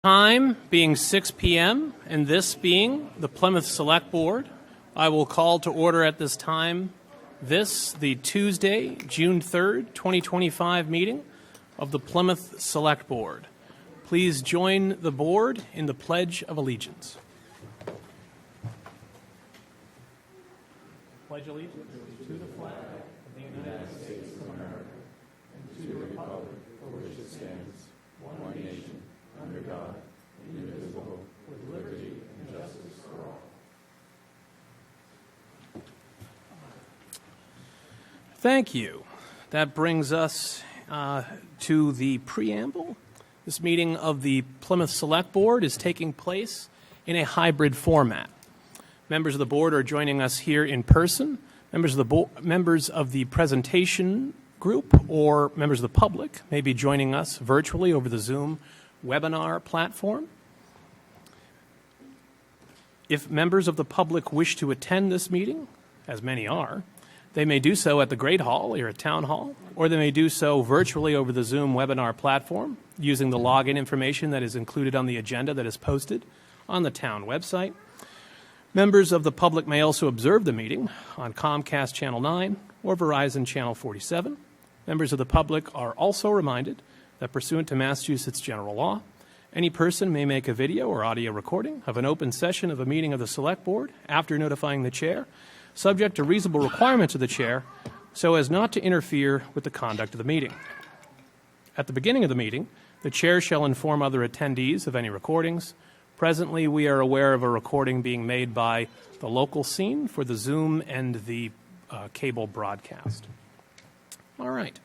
Time being 6 p.m. and this being the Plymouth Select Board, I will call to order at this time the Tuesday, June 3rd, 2025 meeting of the Plymouth Select Board. Please join the board in the Pledge of Allegiance. Pledge allegiance to the flag of the United States of America and to the republic for which it stands, one nation, under God, indivisible, with liberty and justice for all. Thank you. That brings us to the preamble. This meeting of the Plymouth Select Board is taking place in a hybrid format. Members of the board are joining us here in person. Members of the presentation group or members of the public may be joining us virtually over the Zoom webinar platform. If members of the public wish to attend this meeting, as many are, they may do so at the Great Hall or at Town Hall, or they may do so virtually over the Zoom webinar platform using the login information that is included on the agenda that is posted on the town website. Members of the public may also observe the meeting on Comcast Channel 9 or Verizon Channel 47. Members of the public are also reminded that pursuant to Massachusetts general law, any person may make a video or audio recording of an open session of a meeting of the Select Board after notifying the chair, subject to reasonable requirements of the chair, so as not to interfere with the conduct of the meeting. At the beginning of the meeting, the chair shall inform other attendees of any recordings. Presently, we are aware of a recording being made by the local scene for the Zoom and the cable broadcast. All right.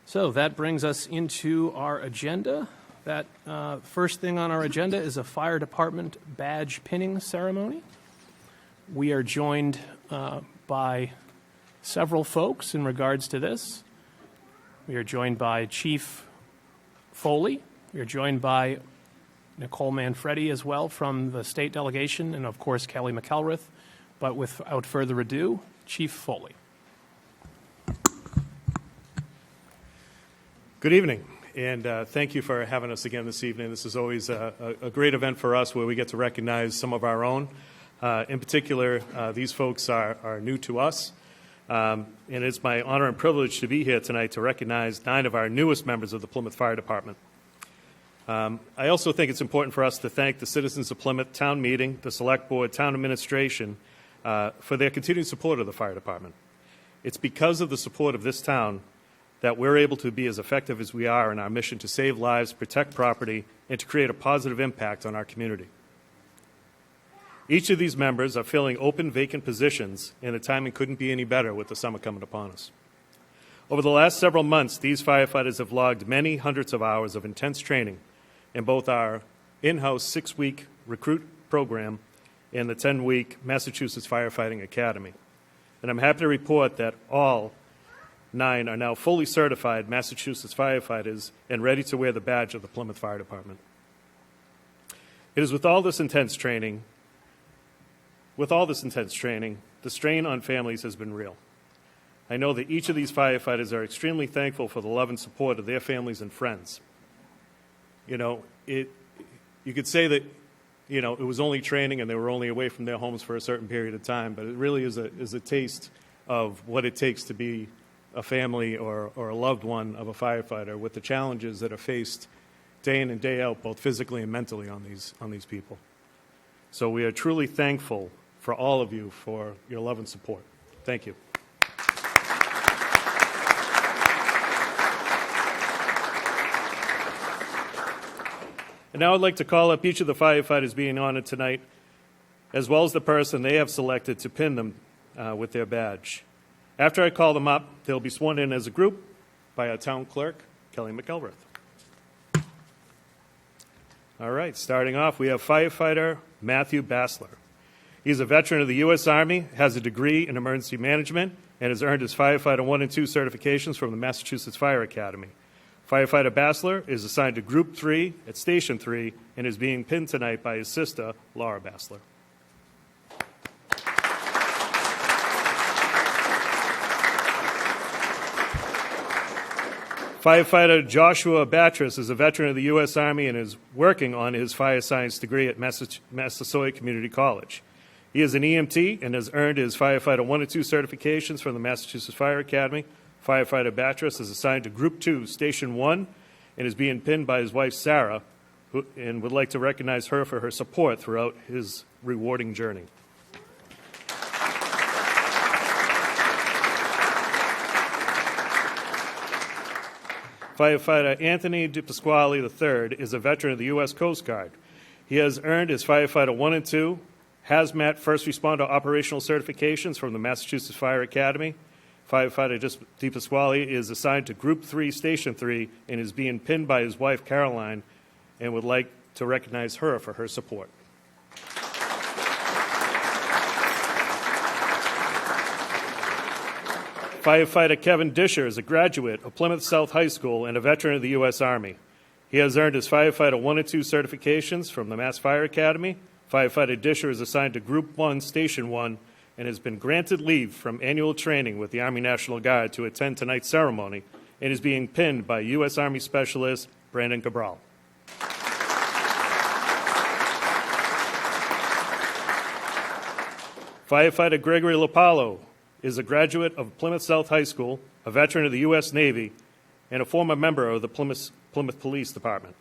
So that brings us into our agenda. That first thing on our agenda is a fire department badge pinning ceremony. We are joined by several folks in regards to this. We are joined by Chief Foley. We are joined by Nicole Manfredi as well from the state delegation, and of course Kelly McElrath. But without further ado, Chief Foley. Good evening, and thank you for having us again this evening. This is always a great event for us where we get to recognize some of our own. In particular, these folks are new to us, and it's my honor and privilege to be here tonight to recognize 9 of our newest members of the Plymouth Fire Department. I also think it's important for us to thank the citizens of Plymouth, Town Meeting, the Select Board, Town Administration for their continued support of the Fire Department. It's because of the support of this town that we're able to be as effective as we are in our mission to save lives, protect property, and to create a positive impact on our community. Each of these members are filling open, vacant positions, and the timing couldn't be any better with the summer coming upon us. Over the last several months, these firefighters have logged many hundreds of hours of intense training in both our in-house 6-week recruit program and the 10-week Massachusetts Firefighting Academy. And I'm happy to report that all 9 are now fully certified Massachusetts firefighters and ready to wear the badge of the Plymouth Fire Department. It is with all this intense training, the strain on families has been real. I know that each of these firefighters are extremely thankful for the love and support of their families and friends. You know, you could say that, you know, it was only training and they were only away from their homes for a certain period of time, but it really is a taste of what it takes to be a family or a loved one of a firefighter with the challenges that are faced day in and day out, both physically and mentally on these people. So we are truly thankful for all of you for your love and support. Thank you. And now I'd like to call up each of the firefighters being honored tonight, as well as the person they have selected to pin them with their badge. After I call them up, they'll be sworn in as a group by our town clerk, Kelly McElrath. All right, starting off, we have firefighter Matthew Bassler. He's a veteran of the U.S. Army, has a degree in emergency management, and has earned his Firefighter 1 and 2 certifications from the Massachusetts Fire Academy. Firefighter Bassler is assigned to Group 3 at Station 3 and is being pinned tonight by his sister, Laura Bassler. Firefighter Joshua Batris is a veteran of the U.S. Army and is working on his fire science degree at Massasoit Community College. He is an EMT and has earned his Firefighter 1 and 2 certifications from the Massachusetts Fire Academy. Firefighter Batris is assigned to Group 2, Station 1, and is being pinned by his wife, Sarah, and would like to recognize her for her support throughout his rewarding journey. Firefighter Anthony DiPasquale III is a veteran of the U.S. Coast Guard. He has earned his Firefighter 1 and 2 Hazmat First Responder Operational Certifications from the Massachusetts Fire Academy. Firefighter DiPasquale is assigned to Group 3, Station 3, and is being pinned by his wife, Caroline, and would like to recognize her for her support. Firefighter Kevin Disher is a graduate of Plymouth South High School and a veteran of the U.S. Army. He has earned his Firefighter 1 and 2 certifications from the Mass Fire Academy. Firefighter Disher is assigned to Group 1, Station 1, and has been granted leave from annual training with the Army National Guard to attend tonight's ceremony and is being pinned by U.S. Army Specialist Brandon Cabral. Firefighter Gregory Lopalo is a graduate of Plymouth South High School, a veteran of the U.S. Navy, and a former member of the Plymouth Police Department.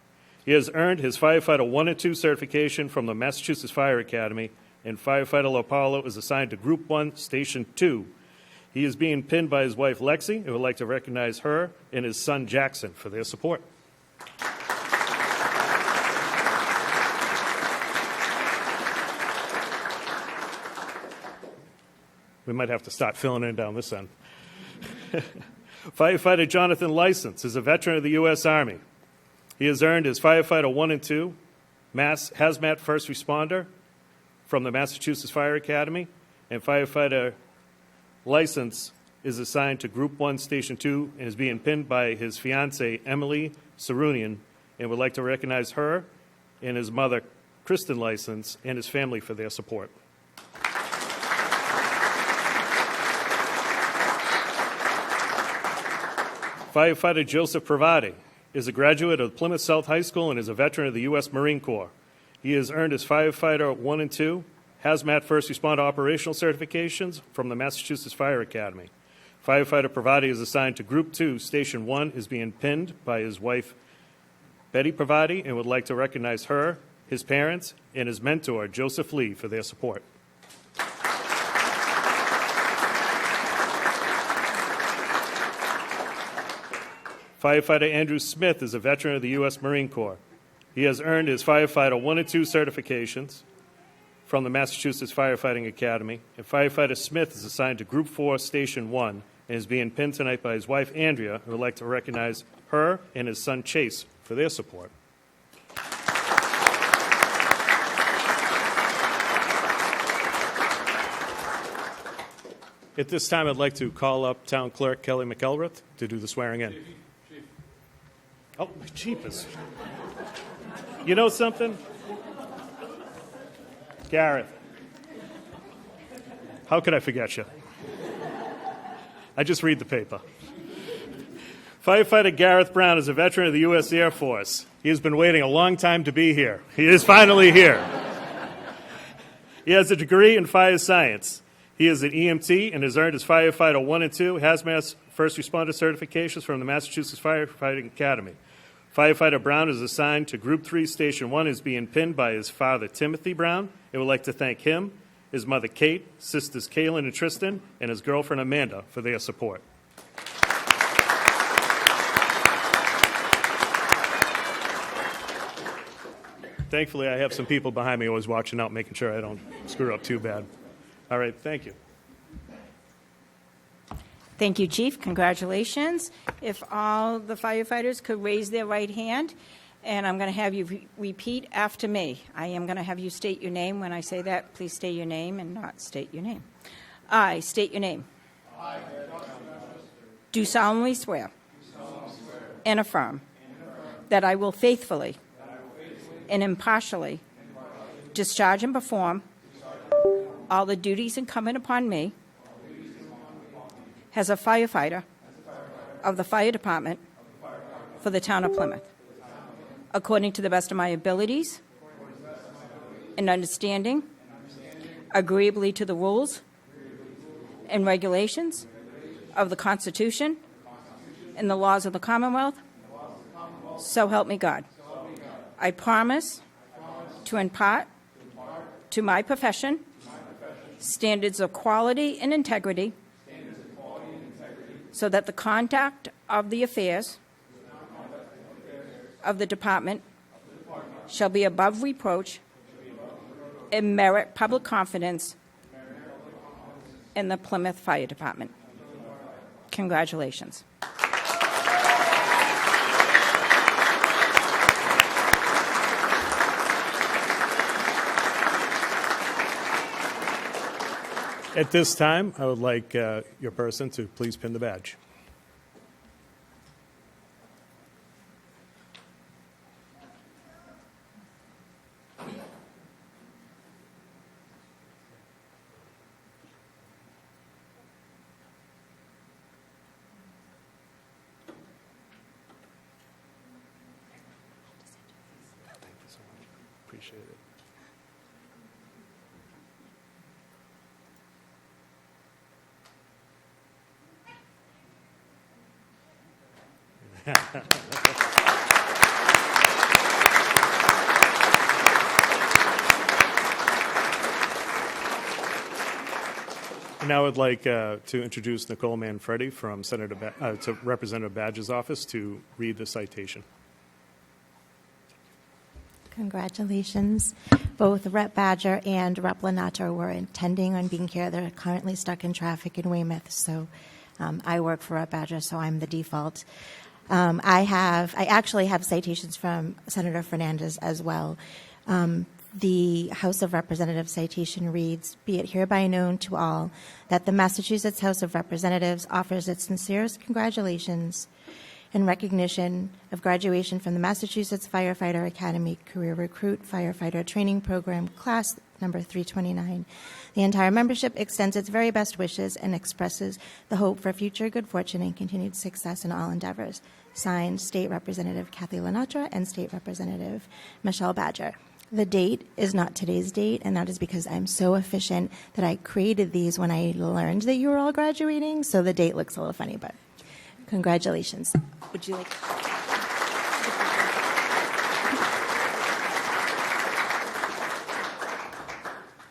He has earned his Firefighter 1 and 2 certification from the Massachusetts Fire Academy, and Firefighter Lopalo is assigned to Group 1, Station 2. He is being pinned by his wife, Lexi, and would like to recognize her and his son, Jackson, for their support. We might have to start filling in down this end. Firefighter Jonathan License is a veteran of the U.S. Army. He has earned his Firefighter 1 and 2 Hazmat First Responder from the Massachusetts Fire Academy, and Firefighter License is assigned to Group 1, Station 2, and is being pinned by his fiancée, Emily Sarunian, and would like to recognize her and his mother, Kristen License, and his family for their support. Firefighter Joseph Pravati is a graduate of Plymouth South High School and is a veteran of the U.S. Marine Corps. He has earned his Firefighter 1 and 2 Hazmat First Responder Operational Certifications from the Massachusetts Fire Academy. Firefighter Pravati is assigned to Group 2, Station 1, is being pinned by his wife, Betty Pravati, and would like to recognize her, his parents, and his mentor, Joseph Lee, for their support. Firefighter Andrew Smith is a veteran of the U.S. Marine Corps. He has earned his Firefighter 1 and 2 certifications from the Massachusetts Firefighting Academy, and Firefighter Smith is assigned to Group 4, Station 1, and is being pinned tonight by his wife, Andrea, and would like to recognize her and his son, Chase, for their support. At this time, I'd like to call up Town Clerk Kelly McElrath to do the swearing in. Oh, jeepers. You know something? Gareth, how could I forget you? I just read the paper. Firefighter Gareth Brown is a veteran of the U.S. Air Force. He has been waiting a long time to be here. He is finally here. He has a degree in fire science. He is an EMT and has earned his Firefighter 1 and 2 Hazmat First Responder certifications from the Massachusetts Firefighting Academy. Firefighter Brown is assigned to Group 3, Station 1, is being pinned by his father, Timothy Brown, and would like to thank him, his mother, Kate, sisters Kaylin and Tristan, and his girlfriend, Amanda, for their support. Thankfully, I have some people behind me always watching out, making sure I don't screw up too bad. All right, thank you. Thank you, Chief. Congratulations. If all the firefighters could raise their right hand, and I'm going to have you repeat after me. I am going to have you state your name. When I say that, please state your name and not state your name. I state your name. Do solemnly swear and affirm that I will faithfully and impartially discharge and perform all the duties incumbent upon me as a firefighter of the Fire Department for the town of Plymouth, according to the best of my abilities and understanding, agreeably to the rules and regulations of the Constitution and the laws of the Commonwealth, so help me God. I promise to impart to my profession standards of quality and integrity, so that the conduct of the affairs of the department shall be above reproach and merit public confidence in the Plymouth Fire Department. Congratulations. At this time, I would like your person to please pin the badge. Thank you so much. Appreciate it. Now I'd like to introduce Nicole Manfredi from to Representative Badge's office to read the citation. Congratulations. Both Rep. Badger and Rep. Lanato were intending on being here. They're currently stuck in traffic in Weymouth, so I work for Rep. Badger, so I'm the default. I actually have citations from Senator Fernandez as well. The House of Representatives citation reads, "Be it hereby known to all that the Massachusetts House of Representatives offers its sincerest congratulations in recognition of graduation from the Massachusetts Firefighter Academy Career Recruit Firefighter Training Program, class number 329. The entire membership extends its very best wishes and expresses the hope for future good fortune and continued success in all endeavors." Signed, State Representative Kathy Lenatra and State Representative Michelle Badger. The date is not today's date, and that is because I'm so efficient that I created these when I learned that you were all graduating, so the date looks a little funny, but congratulations. Would you like...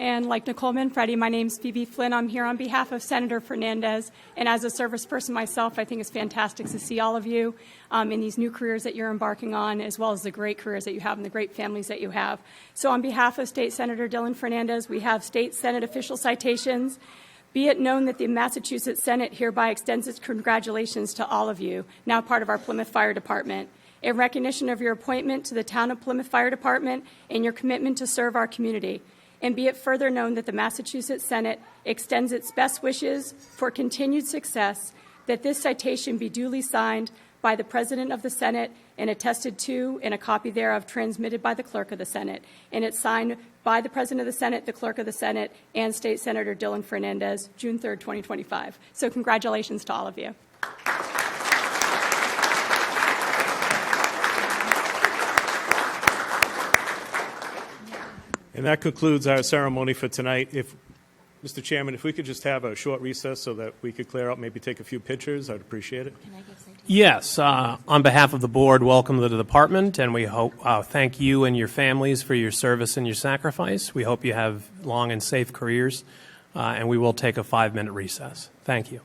And like Nicole Manfredi, my name's Phoebe Flynn. I'm here on behalf of Senator Fernandez. And as a service person myself, I think it's fantastic to see all of you in these new careers that you're embarking on, as well as the great careers that you have and the great families that you have. So on behalf of State Senator Dylan Fernandez, we have State Senate official citations. Be it known that the Massachusetts Senate hereby extends its congratulations to all of you, now part of our Plymouth Fire Department. In recognition of your appointment to the Town of Plymouth Fire Department and your commitment to serve our community. And be it further known that the Massachusetts Senate extends its best wishes for continued success, that this citation be duly signed by the President of the Senate and attested to, and a copy thereof transmitted by the Clerk of the Senate. And it's signed by the President of the Senate, the Clerk of the Senate, and State Senator Dylan Fernandez, June 3rd, 2025. So congratulations to all of you. And that concludes our ceremony for tonight. Mr. Chairman, if we could just have a short recess so that we could clear out, maybe take a few pictures, I'd appreciate it. Yes. On behalf of the board, welcome to the department, and we hope thank you and your families for your service and your sacrifice. We hope you have long and safe careers, and we will take a 5-minute recess. Thank you.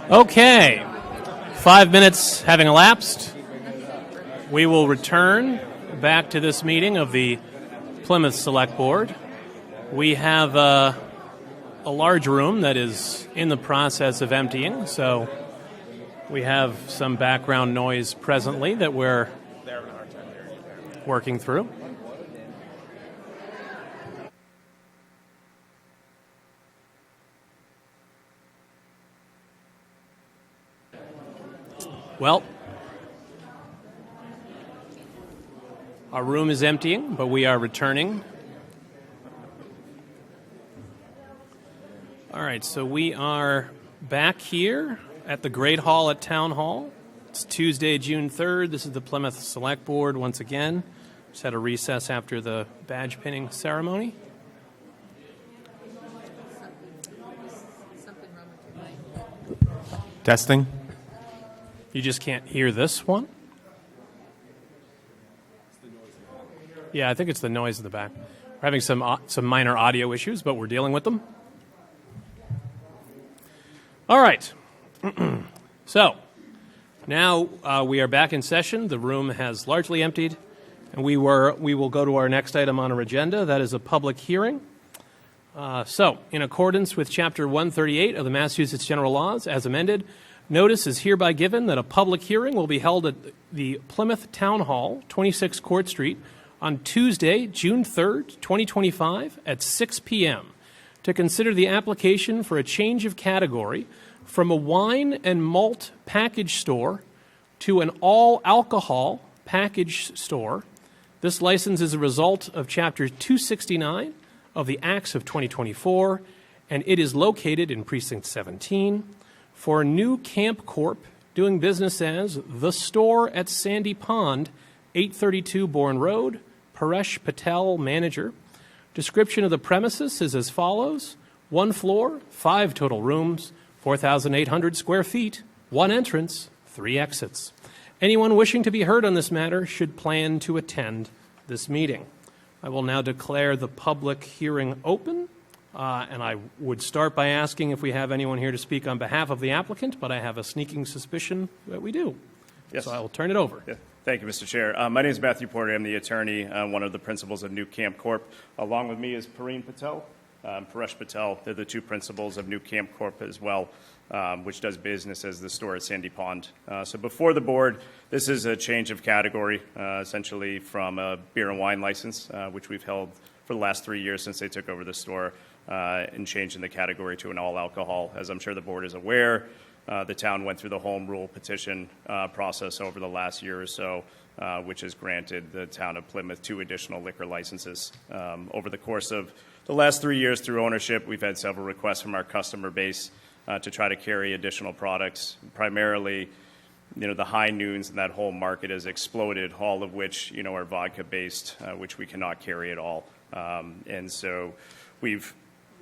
Okay. 5 minutes having elapsed, we will return back to this meeting of the Plymouth Select Board. We have a large room that is in the process of emptying, so we have some background noise presently that we're working through. Well, our room is emptying, but we are returning. All right, so we are back here at the Great Hall at Town Hall. It's Tuesday, June 3rd. This is the Plymouth Select Board once again. Just had a recess after the badge pinning ceremony. Testing. You just can't hear this one? Yeah, I think it's the noise in the back. We're having some minor audio issues, but we're dealing with them. All right. So, now we are back in session. The room has largely emptied, and we will go to our next item on our agenda. That is a public hearing. So, in accordance with Chapter 138 of the Massachusetts General Laws, as amended, notice is hereby given that a public hearing will be held at the Plymouth Town Hall, 26 Court Street, on Tuesday, June 3rd, 2025, at 6 p.m. to consider the application for a change of category from a wine and malt package store to an all-alcohol package store. This license is a result of Chapter 269 of the Acts of 2024, and it is located in Precinct 17 for a new Camp Corp doing business as The Store at Sandy Pond, 832 Bourne Road, Paresh Patel, manager. Description of the premises is as follows: 1 floor, 5 total rooms, 4,800 square feet, 1 entrance, 3 exits. Anyone wishing to be heard on this matter should plan to attend this meeting. I will now declare the public hearing open, and I would start by asking if we have anyone here to speak on behalf of the applicant, but I have a sneaking suspicion that we do. Yes. So I will turn it over. Yeah. Thank you, Mr. Chair. My name is Matthew Porter. I'm the attorney, one of the principals of New Camp Corp. Along with me is Paresh Patel. They're the 2 principals of New Camp Corp as well, which does business as The Store at Sandy Pond. So before the board, this is a change of category, essentially from a beer and wine license, which we've held for the last 3 years since they took over the store, and changing the category to an all-alcohol. As I'm sure the board is aware, the town went through the home rule petition process over the last year or so, which has granted the town of Plymouth 2 additional liquor licenses. Over the course of the last 3 years through ownership, we've had several requests from our customer base to try to carry additional products. Primarily, the high noons and that whole market has exploded, all of which, are vodka-based, which we cannot carry at all. And so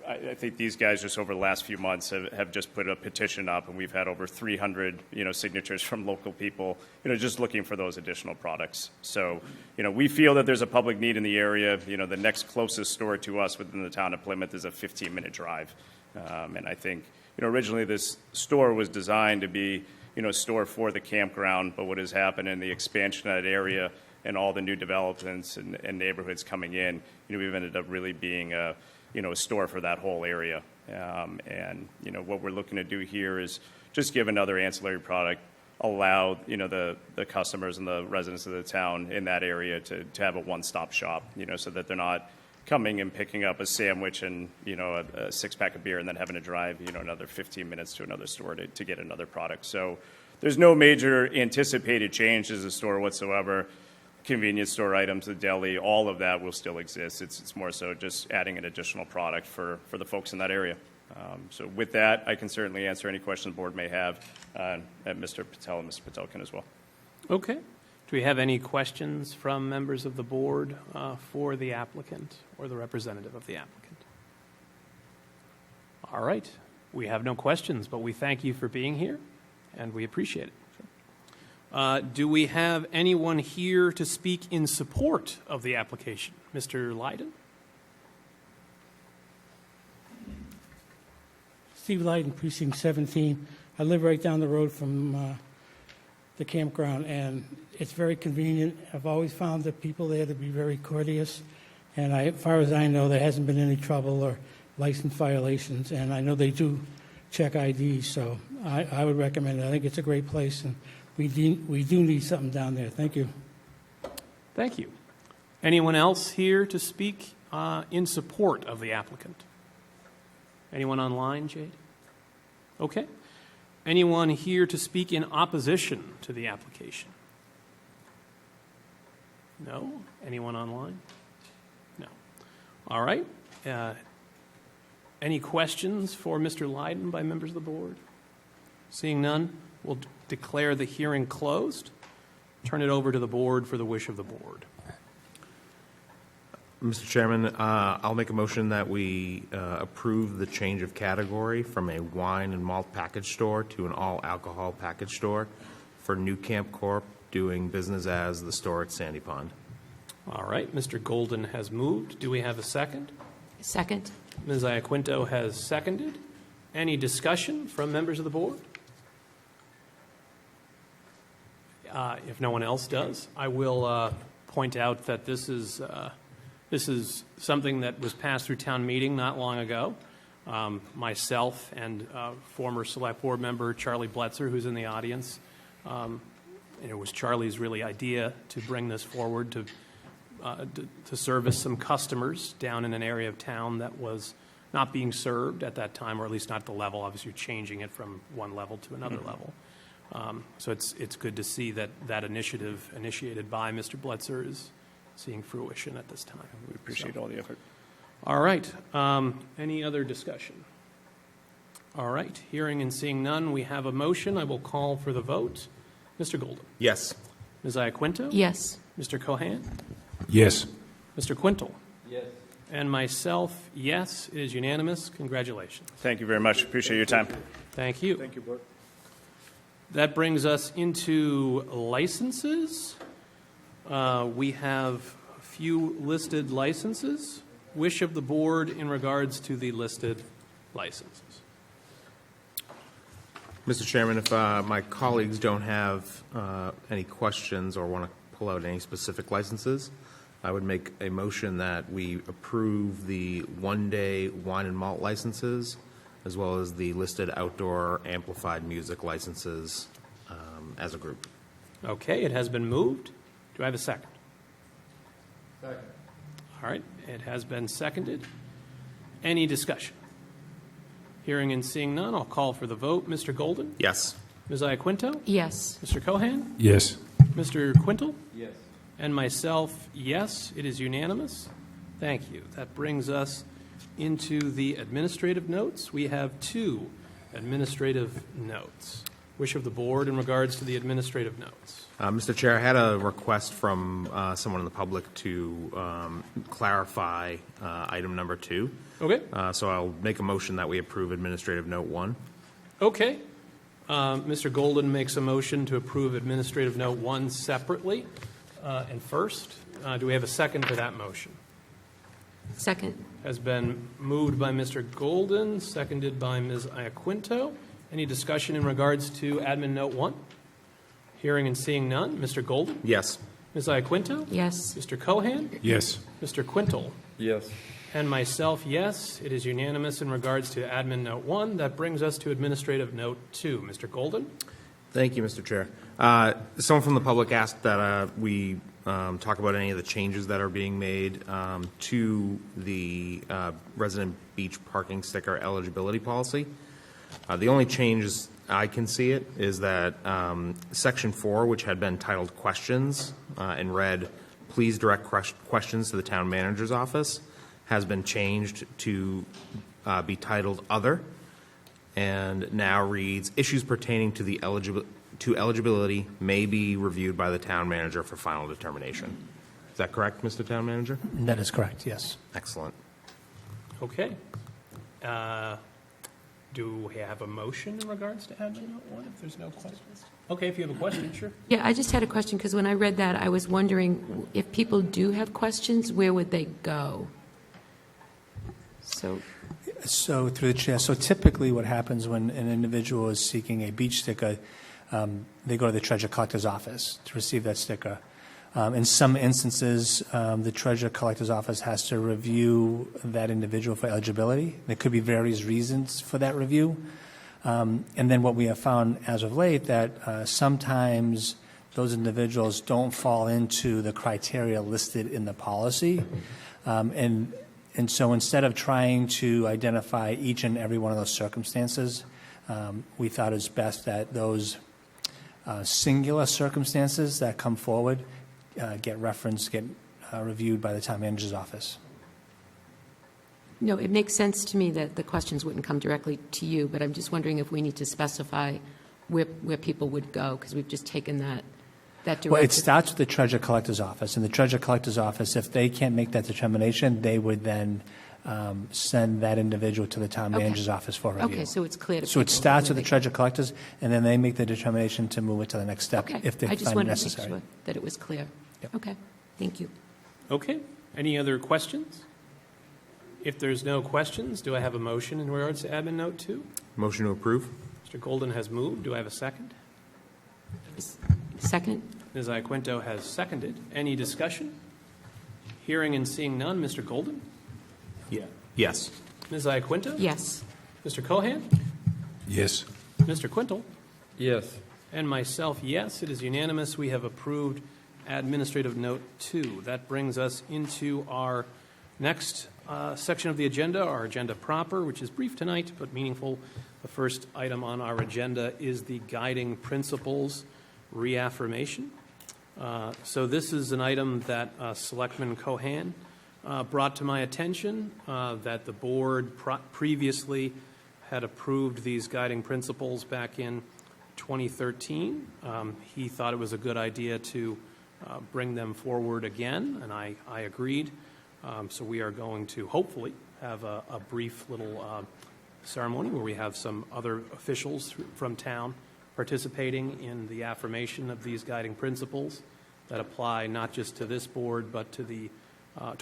I think these guys just over the last few months have just put a petition up, and we've had over 300, signatures from local people, just looking for those additional products. So, we feel that there's a public need in the area. The next closest store to us within the town of Plymouth is a 15-minute drive. And I think, originally this store was designed to be, a store for the campground, but what has happened in the expansion of that area and all the new developments and neighborhoods coming in, we've ended up really being a store for that whole area. And what we're looking to do here is just give another ancillary product, allow, the customers and the residents of the town in that area to have a one-stop shop, so that they're not coming and picking up a sandwich and, a six-pack of beer and then having to drive, another 15 minutes to another store to get another product. So there's no major anticipated change to the store whatsoever. Convenience store items, the deli, all of that will still exist. It's more so just adding an additional product for the folks in that area. So with that, I can certainly answer any questions the board may have, and Mr. Patel and Mr. Patel can as well. Okay. Do we have any questions from members of the board for the applicant or the representative of the applicant? All right. We have no questions, but we thank you for being here, and we appreciate it. Do we have anyone here to speak in support of the application? Mr. Lydon? Steve Lydon, Precinct 17. I live right down the road from the campground, and it's very convenient. I've always found the people there to be very courteous, and as far as I know, there hasn't been any trouble or license violations, and I know they do check IDs, so I would recommend it. I think it's a great place, and we do need something down there. Thank you. Thank you. Anyone else here to speak in support of the applicant? Anyone online, Jade? Okay. Anyone here to speak in opposition to the application? No? Anyone online? No. All right. Any questions for Mr. Lydon by members of the board? Seeing none, we'll declare the hearing closed. Turn it over to the board for the wish of the board. Mr. Chairman, I'll make a motion that we approve the change of category from a wine and malt package store to an all-alcohol package store for New Camp Corp. Doing business as the store at Sandy Pond. All right. Mr. Golden has moved. Do we have a second? Second. Ms. Iaquinto has seconded. Any discussion from members of the board? If no one else does, I will point out that this is something that was passed through town meeting not long ago. Myself and former select board member Charlie Bletzer, who's in the audience, and it was Charlie's really idea to bring this forward to service some customers down in an area of town that was not being served at that time, or at least not at the level. Obviously, you're changing it from one level to another level. So it's good to see that initiative initiated by Mr. Bletzer is seeing fruition at this time. We appreciate all the effort. All right. Any other discussion? All right. Hearing and seeing none, we have a motion. I will call for the vote. Mr. Golden. Yes. Ms. Iaquinto. Yes. Mr. Cohan. Yes. Mr. Quintal. Yes. And myself, yes. It is unanimous. Congratulations. Thank you very much. Appreciate your time. Thank you. Thank you, Board. That brings us into licenses. We have a few listed licenses. Wish of the board in regards to the listed licenses. Mr. Chairman, if my colleagues don't have any questions or want to pull out any specific licenses, I would make a motion that we approve the one-day wine and malt licenses, as well as the listed outdoor amplified music licenses as a group. Okay, it has been moved. Do I have a second? Second. All right, it has been seconded. Any discussion? Hearing and seeing none, I'll call for the vote. Mr. Golden? Yes. Ms. Iaquinto? Yes. Mr. Cohan? Yes. Mr. Quintal? Yes. And myself, yes. It is unanimous. Thank you. That brings us into the administrative notes. We have two administrative notes. Wish of the board in regards to the administrative notes. Mr. Chair, I had a request from someone in the public to clarify item number 2. Okay. So I'll make a motion that we approve Administrative Note 1. Okay. Mr. Golden makes a motion to approve Administrative Note 1 separately and first. Do we have a second for that motion? Second. Has been moved by Mr. Golden, seconded by Ms. Iaquinto. Any discussion in regards to Admin Note 1? Hearing and seeing none. Mr. Golden? Yes. Ms. Iaquinto? Yes. Mr. Cohan? Yes. Mr. Quintal? Yes. And myself, yes. It is unanimous in regards to Admin Note 1. That brings us to Administrative Note 2. Mr. Golden? Thank you, Mr. Chair. Someone from the public asked that we talk about any of the changes that are being made to the resident beach parking sticker eligibility policy. The only changes I can see it is that Section 4, which had been titled Questions and read, "Please direct questions to the town manager's office," has been changed to be titled Other, and now reads, "Issues pertaining to the eligibility may be reviewed by the town manager for final determination." Is that correct, Mr. Town Manager? That is correct, yes. Excellent. Okay. Do we have a motion in regards to Admin Note 1 if there's no questions? Okay, if you have a question, sure. Yeah, I just had a question because when I read that, I was wondering if people do have questions, where would they go? So, So through the chair, so typically what happens when an individual is seeking a beach sticker, they go to the treasurer collector's office to receive that sticker. In some instances, the treasurer collector's office has to review that individual for eligibility. There could be various reasons for that review. And then what we have found as of late that sometimes those individuals don't fall into the criteria listed in the policy. And so instead of trying to identify each and every one of those circumstances, we thought it's best that those singular circumstances that come forward get referenced, get reviewed by the town manager's office. No, it makes sense to me that the questions wouldn't come directly to you, but I'm just wondering if we need to specify where people would go, because we've just taken that directive. Well, it starts with the treasurer collector's office, and the treasurer collector's office, if they can't make that determination, they would then send that individual to the town manager's office for review. Okay, so it's clear to So it people starts with where the they- treasurer collectors, and then they make the determination to move it to the next step Okay, if they I just find it wanted necessary. to make sure that it was clear. Yep. Okay, thank you. Okay. Any other questions? If there's no questions, do I have a motion in regards to admin note 2? Motion to approve? Mr. Golden has moved. Do I have a second? Second? Ms. Iaquinto has seconded. Any discussion? Hearing and seeing none. Mr. Golden? Yeah. Yes. Ms. Iaquinto? Yes. Mr. Cohan? Yes. Mr. Quintal? Yes. And myself, yes. It is unanimous. We have approved administrative note 2. That brings us into our next section of the agenda, our agenda proper, which is brief tonight but meaningful. The first item on our agenda is the guiding principles reaffirmation. So this is an item that Selectman Cohan brought to my attention, that the board previously had approved these guiding principles back in 2013. He thought it was a good idea to bring them forward again, and I agreed. So we are going to hopefully have a brief little ceremony where we have some other officials from town participating in the affirmation of these guiding principles that apply not just to this board but to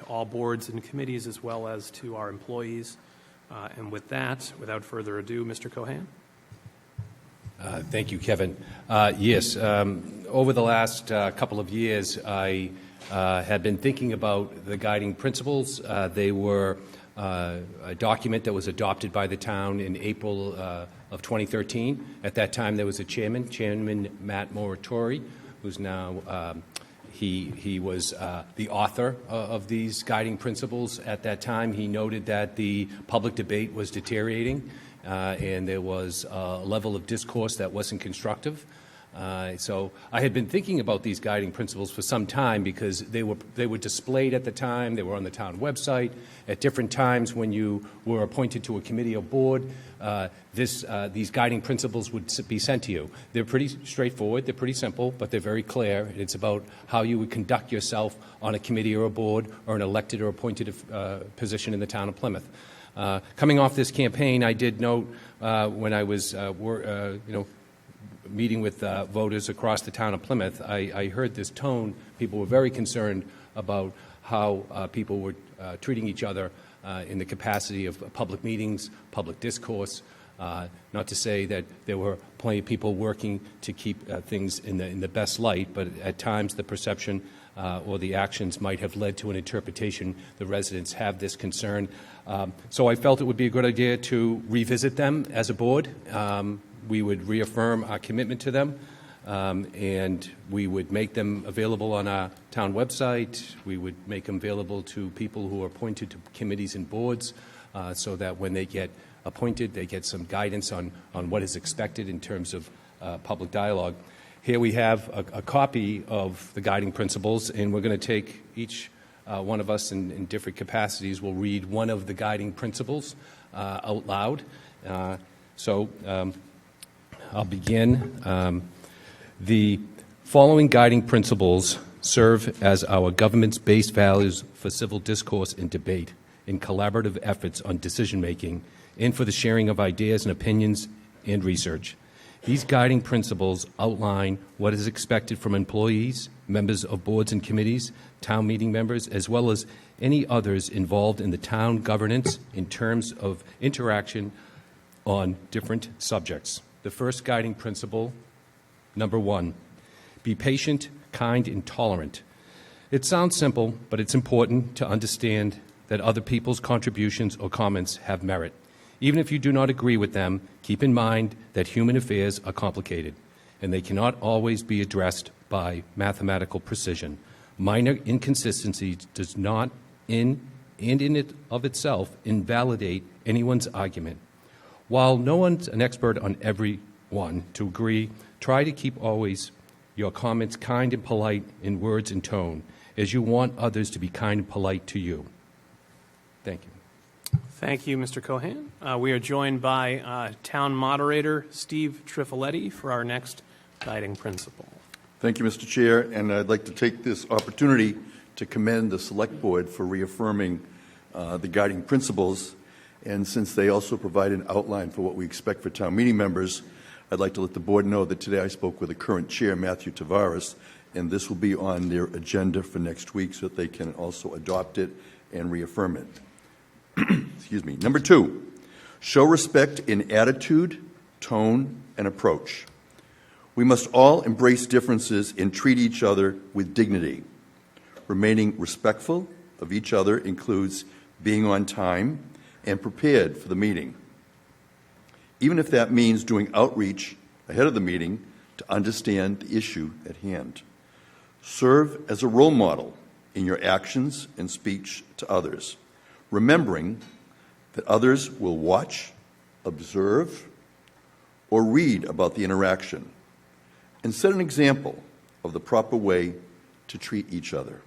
all boards and committees as well as to our employees. And with that, without further ado, Mr. Cohan. Thank you, Kevin. Yes, over the last couple of years, I had been thinking about the guiding principles. They were a document that was adopted by the town in April of 2013. At that time, there was a Chairman Matt Moratori, who's now he was the author of these guiding principles. At that time, he noted that the public debate was deteriorating, and there was a level of discourse that wasn't constructive. So I had been thinking about these guiding principles for some time because they were displayed at the time. They were on the town website. At different times when you were appointed to a committee or board, these guiding principles would be sent to you. They're pretty straightforward. They're pretty simple, but they're very clear. It's about how you would conduct yourself on a committee or a board or an elected or appointed position in the town of Plymouth. Coming off this campaign, I did note when I was meeting with voters across the town of Plymouth, I heard this tone. People were very concerned about how people were treating each other in the capacity of public meetings, public discourse. Not to say that there were plenty of people working to keep things in the best light, but at times the perception or the actions might have led to an interpretation. The residents have this concern. So I felt it would be a good idea to revisit them as a board. We would reaffirm our commitment to them, and we would make them available on our town website. We would make them available to people who are appointed to committees and boards so that when they get appointed, they get some guidance on what is expected in terms of public dialogue. Here we have a copy of the guiding principles, and we're going to take each one of us in different capacities will read one of the guiding principles out loud. I'll begin. The following guiding principles serve as our government's base values for civil discourse and debate, in collaborative efforts on decision-making, and for the sharing of ideas and opinions and research. These guiding principles outline what is expected from employees, members of boards and committees, town meeting members, as well as any others involved in the town governance in terms of interaction on different subjects. The first guiding principle, number 1, be patient, kind, and tolerant. It sounds simple, but it's important to understand that other people's contributions or comments have merit. Even if you do not agree with them, keep in mind that human affairs are complicated, and they cannot always be addressed by mathematical precision. Minor inconsistency does not, in it of itself, invalidate anyone's argument. While no one's an expert on every one to agree, try to keep always your comments kind and polite in words and tone, as you want others to be kind and polite to you. Thank you. Thank you, Mr. Cohan. We are joined by Town Moderator Steve Trifoletti for our next guiding principle. Thank you, Mr. Chair, and I'd like to take this opportunity to commend the Select Board for reaffirming the guiding principles. And since they also provide an outline for what we expect for town meeting members, I'd like to let the board know that today I spoke with the current chair, Matthew Tavares, and this will be on their agenda for next week so that they can also adopt it and reaffirm it. Excuse me. Number 2, show respect in attitude, tone, and approach. We must all embrace differences and treat each other with dignity. Remaining respectful of each other includes being on time and prepared for the meeting, even if that means doing outreach ahead of the meeting to understand the issue at hand. Serve as a role model in your actions and speech to others, remembering that others will watch, observe, or read about the interaction, and set an example of the proper way to treat each other.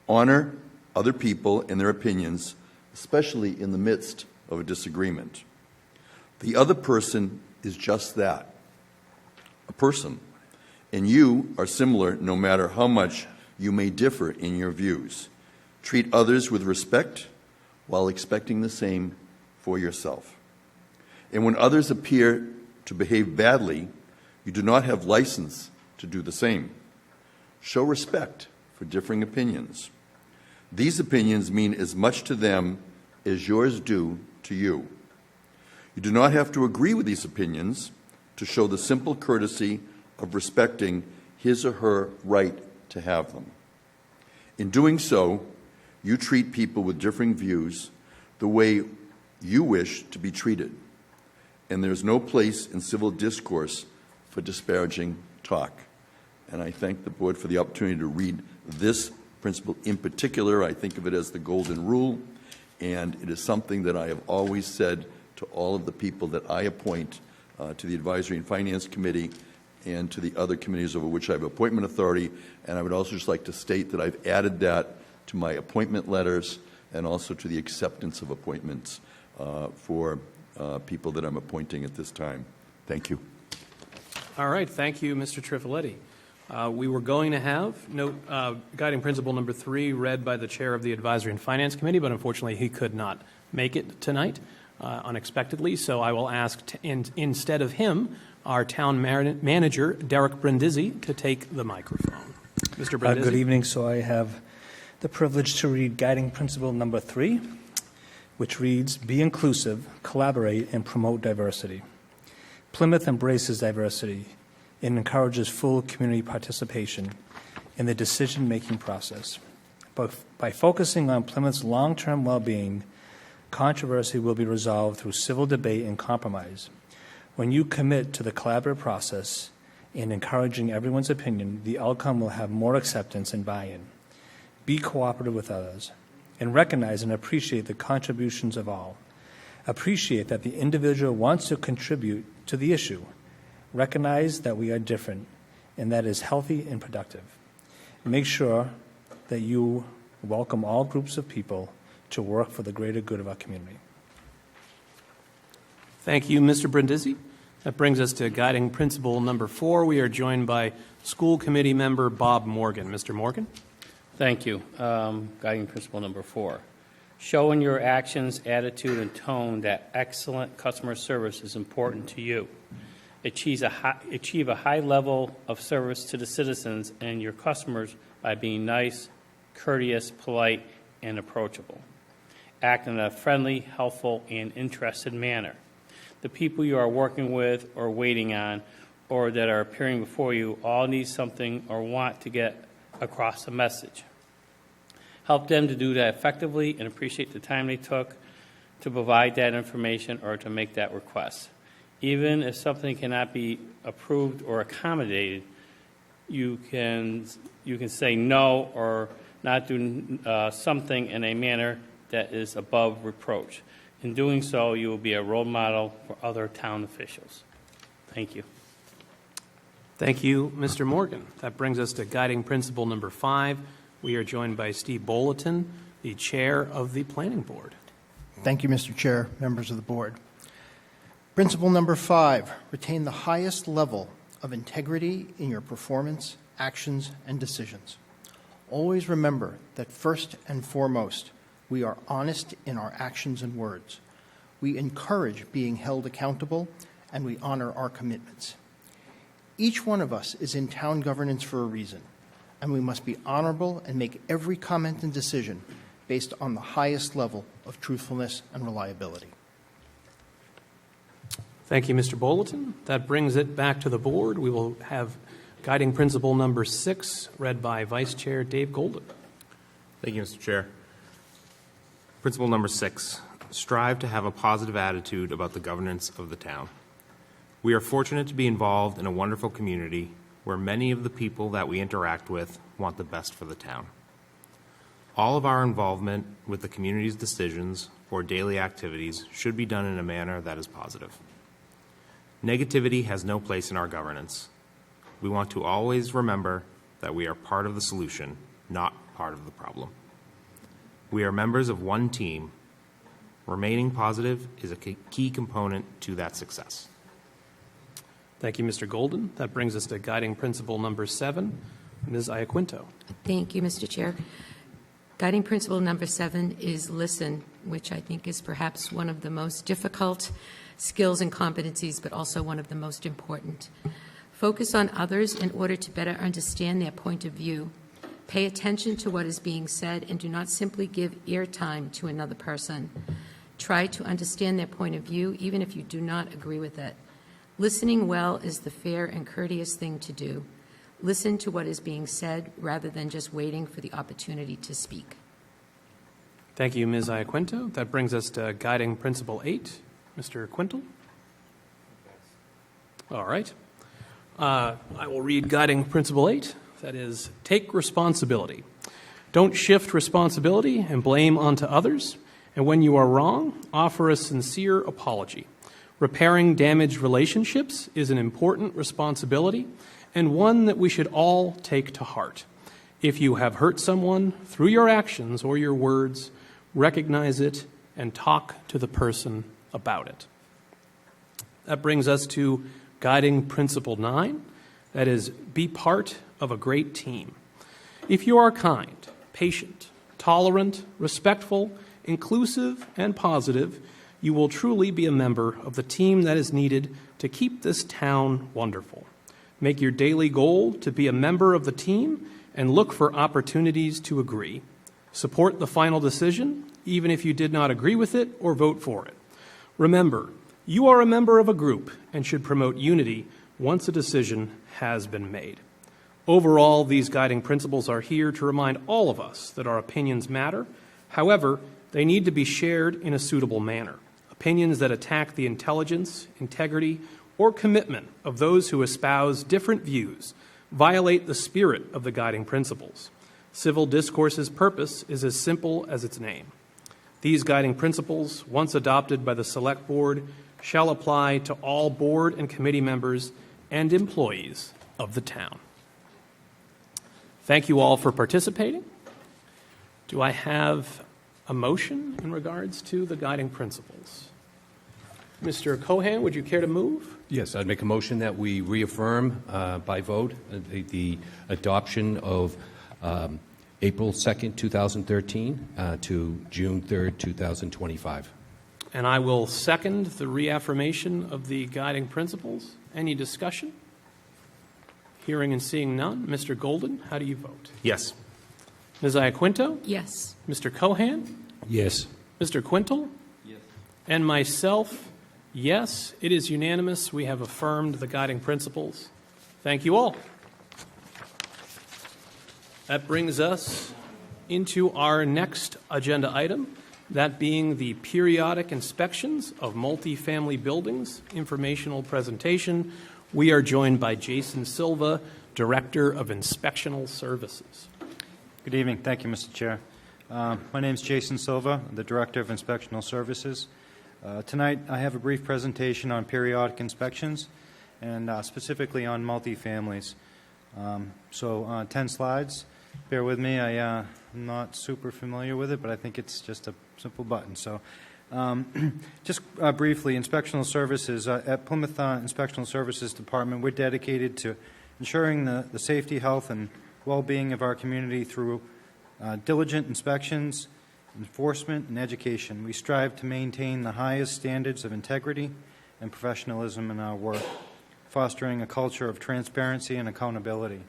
Honor other people and their opinions, especially in the midst of a disagreement. The other person is just that, a person, and you are similar no matter how much you may differ in your views. Treat others with respect while expecting the same for yourself. And when others appear to behave badly, you do not have license to do the same. Show respect for differing opinions. These opinions mean as much to them as yours do to you. You do not have to agree with these opinions to show the simple courtesy of respecting his or her right to have them. In doing so, you treat people with differing views the way you wish to be treated, and there's no place in civil discourse for disparaging talk. And I thank the board for the opportunity to read this principle in particular. I think of it as the golden rule, and it is something that I have always said to all of the people that I appoint to the Advisory and Finance Committee and to the other committees over which I have appointment authority. And I would also just like to state that I've added that to my appointment letters and also to the acceptance of appointments for people that I'm appointing at this time. Thank you. All right. Thank you, Mr. Trifoletti. We were going to have guiding principle number 3 read by the chair of the Advisory and Finance Committee, but unfortunately he could not make it tonight unexpectedly. So I will ask, instead of him, our town manager, Derek Brindisi, to take the microphone. Mr. Brindisi. Good evening. So I have the privilege to read guiding principle number 3, which reads, be inclusive, collaborate, and promote diversity. Plymouth embraces diversity and encourages full community participation in the decision-making process. But by focusing on Plymouth's long-term well-being, controversy will be resolved through civil debate and compromise. When you commit to the collaborative process and encouraging everyone's opinion, the outcome will have more acceptance and buy-in. Be cooperative with others and recognize and appreciate the contributions of all. Appreciate that the individual wants to contribute to the issue. Recognize that we are different, and that is healthy and productive. Make sure that you welcome all groups of people to work for the greater good of our community. Thank you, Mr. Brindisi. That brings us to guiding principle number 4. We are joined by school committee member Bob Morgan. Mr. Morgan. Thank you. Guiding principle number 4. Show in your actions, attitude, and tone that excellent customer service is important to you. achieve a high level of service to the citizens and your customers by being nice, courteous, polite, and approachable. Act in a friendly, helpful, and interested manner. The people you are working with or waiting on or that are appearing before you all need something or want to get across a message. Help them to do that effectively and appreciate the time they took to provide that information or to make that request. Even if something cannot be approved or accommodated, you can say no or not do something in a manner that is above reproach. In doing so, you will be a role model for other town officials. Thank you. Thank you, Mr. Morgan. That brings us to guiding principle number 5. We are joined by Steve Bolleton, the chair of the Planning Board. Thank you, Mr. Chair, members of the board. Principle number 5, retain the highest level of integrity in your performance, actions, and decisions. Always remember that first and foremost, we are honest in our actions and words. We encourage being held accountable, and we honor our commitments. Each one of us is in town governance for a reason, and we must be honorable and make every comment and decision based on the highest level of truthfulness and reliability. Thank you, Mr. Bolleton. That brings it back to the board. We will have guiding principle number 6 read by Vice Chair Dave Golden. Thank you, Mr. Chair. Principle number 6, strive to have a positive attitude about the governance of the town. We are fortunate to be involved in a wonderful community where many of the people that we interact with want the best for the town. All of our involvement with the community's decisions or daily activities should be done in a manner that is positive. Negativity has no place in our governance. We want to always remember that we are part of the solution, not part of the problem. We are members of one team. Remaining positive is a key component to that success. Thank you, Mr. Golden. That brings us to guiding principle number 7, Ms. Iaquinto. Thank you, Mr. Chair. Guiding principle number 7 is listen, which I think is perhaps one of the most difficult skills and competencies, but also one of the most important. Focus on others in order to better understand their point of view. Pay attention to what is being said and do not simply give eartime to another person. Try to understand their point of view, even if you do not agree with it. Listening well is the fair and courteous thing to do. Listen to what is being said rather than just waiting for the opportunity to speak. Thank you, Ms. Iaquinto. That brings us to guiding principle 8, Mr. Quintal. All right. I will read guiding principle 8. That is, take responsibility. Don't shift responsibility and blame onto others. And when you are wrong, offer a sincere apology. Repairing damaged relationships is an important responsibility and one that we should all take to heart. If you have hurt someone through your actions or your words, recognize it and talk to the person about it. That brings us to guiding principle 9. That is, be part of a great team. If you are kind, patient, tolerant, respectful, inclusive, and positive, you will truly be a member of the team that is needed to keep this town wonderful. Make your daily goal to be a member of the team and look for opportunities to agree. Support the final decision, even if you did not agree with it or vote for it. Remember, you are a member of a group and should promote unity once a decision has been made. Overall, these guiding principles are here to remind all of us that our opinions matter. However, they need to be shared in a suitable manner. Opinions that attack the intelligence, integrity, or commitment of those who espouse different views violate the spirit of the guiding principles. Civil discourse's purpose is as simple as its name. These guiding principles, once adopted by the Select Board, shall apply to all board and committee members and employees of the town. Thank you all for participating. Do I have a motion in regards to the guiding principles? Mr. Cohan, would you care to move? Yes, I'd make a motion that we reaffirm by vote the adoption of April 2nd, 2013 to June 3rd, 2025. And I will second the reaffirmation of the guiding principles. Any discussion? Hearing and seeing none. Mr. Golden, how do you vote? Yes. Ms. Iaquinto? Yes. Mr. Cohan? Yes. Mr. Quintal? Yes. And myself, yes. It is unanimous. We have affirmed the guiding principles. Thank you all. That brings us into our next agenda item, that being the periodic inspections of multifamily buildings, informational presentation. We are joined by Jason Silva, Director of Inspectional Services. Good evening. Thank you, Mr. Chair. My name is Jason Silva, the Director of Inspectional Services. Tonight, I have a brief presentation on periodic inspections and specifically on multifamilies. 10 slides. Bear with me. I'm not super familiar with it, but I think it's just a simple button. Just briefly, inspectional services. At Plymouth Inspectional Services Department, we're dedicated to ensuring the safety, health, and well-being of our community through diligent inspections, enforcement, and education. We strive to maintain the highest standards of integrity and professionalism in our work, fostering a culture of transparency and accountability.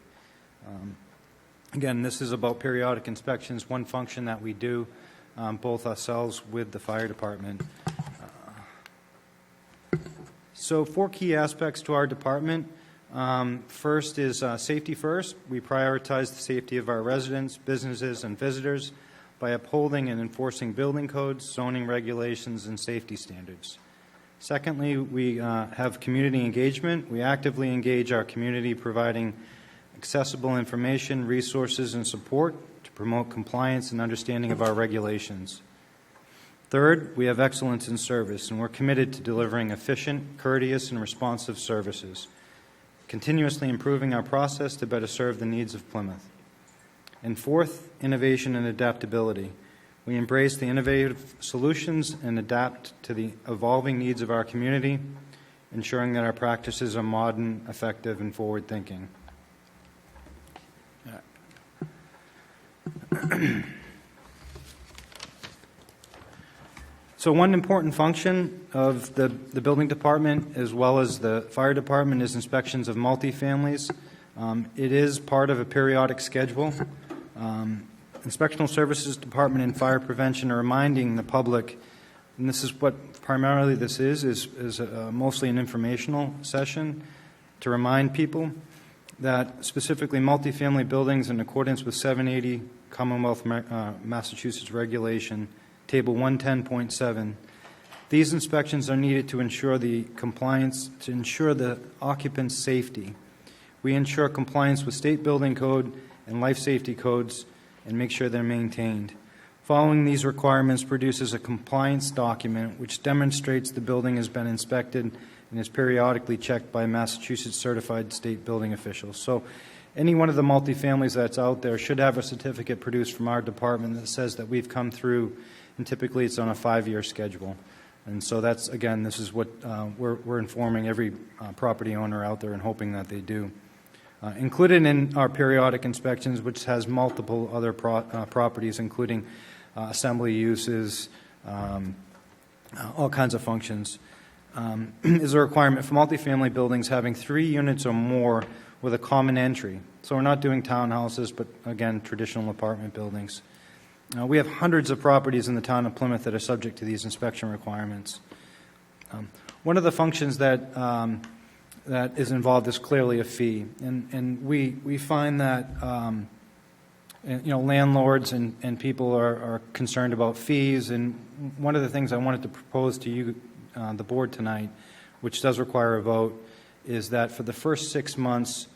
Again, this is about periodic inspections, one function that we do both ourselves with the fire department. So 4 key aspects to our department. First is safety first. We prioritize the safety of our residents, businesses, and visitors by upholding and enforcing building codes, zoning regulations, and safety standards. Secondly, we have community engagement. We actively engage our community, providing accessible information, resources, and support to promote compliance and understanding of our regulations. Third, we have excellence in service, and we're committed to delivering efficient, courteous, and responsive services, continuously improving our process to better serve the needs of Plymouth. And fourth, innovation and adaptability. We embrace the innovative solutions and adapt to the evolving needs of our community, ensuring that our practices are modern, effective, and forward-thinking. So one important function of the building department as well as the fire department is inspections of multifamilies. It is part of a periodic schedule. Inspectional Services Department and Fire Prevention are reminding the public, and this is what primarily this is mostly an informational session to remind people that specifically multifamily buildings in accordance with 780 Commonwealth Massachusetts Regulation, Table 110.7, these inspections are needed to ensure the compliance, to ensure the occupant's safety. We ensure compliance with state building code and life safety codes and make sure they're maintained. Following these requirements produces a compliance document which demonstrates the building has been inspected and is periodically checked by Massachusetts certified state building officials. So any one of the multifamilies that's out there should have a certificate produced from our department that says that we've come through, and typically it's on a 5-year schedule. And so that's, again, this is what we're informing every property owner out there and hoping that they do. Included in our periodic inspections, which has multiple other properties, including assembly uses, all kinds of functions, is a requirement for multifamily buildings having 3 units or more with a common entry. So we're not doing townhouses, but again, traditional apartment buildings. We have hundreds of properties in the town of Plymouth that are subject to these inspection requirements. One of the functions that is involved is clearly a fee, and we find that landlords and people are concerned about fees. And one of the things I wanted to propose to you, the board tonight, which does require a vote, is that for the first 6 months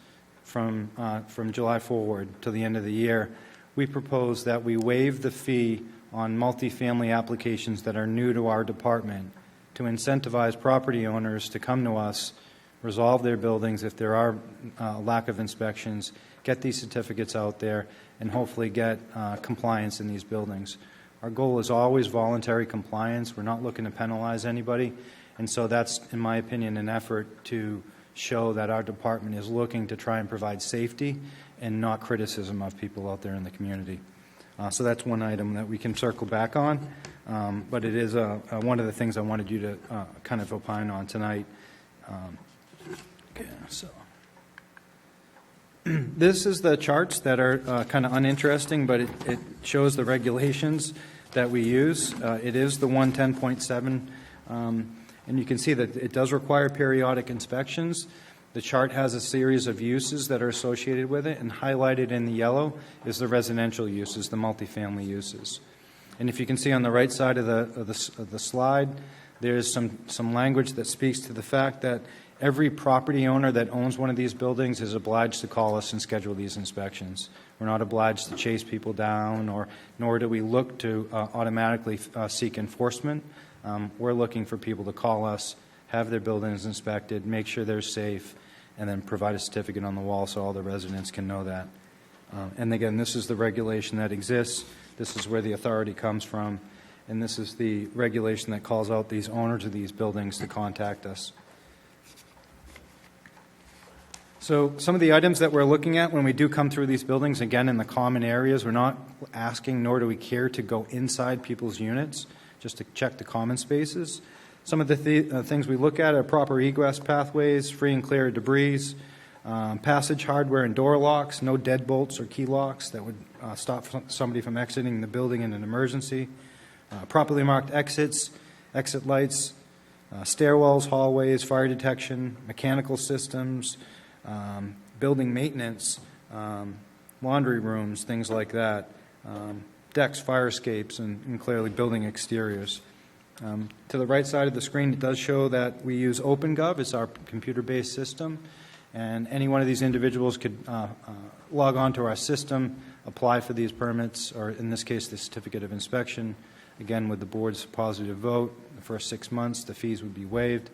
from July forward to the end of the year, we propose that we waive the fee on multifamily applications that are new to our department to incentivize property owners to come to us, resolve their buildings if there are lack of inspections, get these certificates out there, and hopefully get compliance in these buildings. Our goal is always voluntary compliance. We're not looking to penalize anybody. And so that's, in my opinion, an effort to show that our department is looking to try and provide safety and not criticism of people out there in the community. So that's one item that we can circle back on. But it is one of the things I wanted you to kind of opine on tonight. Okay, so this is the charts that are kind of uninteresting, but it shows the regulations that we use. It is the 110.7, and you can see that it does require periodic inspections. The chart has a series of uses that are associated with it, and highlighted in the yellow is the residential uses, the multifamily uses. And if you can see on the right side of the slide, there's some language that speaks to the fact that every property owner that owns one of these buildings is obliged to call us and schedule these inspections. We're not obliged to chase people down, nor do we look to automatically seek enforcement. We're looking for people to call us, have their buildings inspected, make sure they're safe, and then provide a certificate on the wall so all the residents can know that. And again, this is the regulation that exists. This is where the authority comes from. And this is the regulation that calls out these owners of these buildings to contact us. So some of the items that we're looking at when we do come through these buildings, again, in the common areas, we're not asking, nor do we care to go inside people's units, just to check the common spaces. Some of the things we look at are proper egress pathways, free and clear of debris, passage hardware and door locks, no deadbolts or key locks that would stop somebody from exiting the building in an emergency, properly marked exits, exit lights, stairwells, hallways, fire detection, mechanical systems, building maintenance, laundry rooms, things like that, decks, fire escapes, and clearly building exteriors. To the right side of the screen, it does show that we use OpenGov as our computer-based system, and any one of these individuals could log on to our system, apply for these permits, or in this case, the certificate of inspection. Again, with the board's positive vote, the first 6 months, the fees would be waived.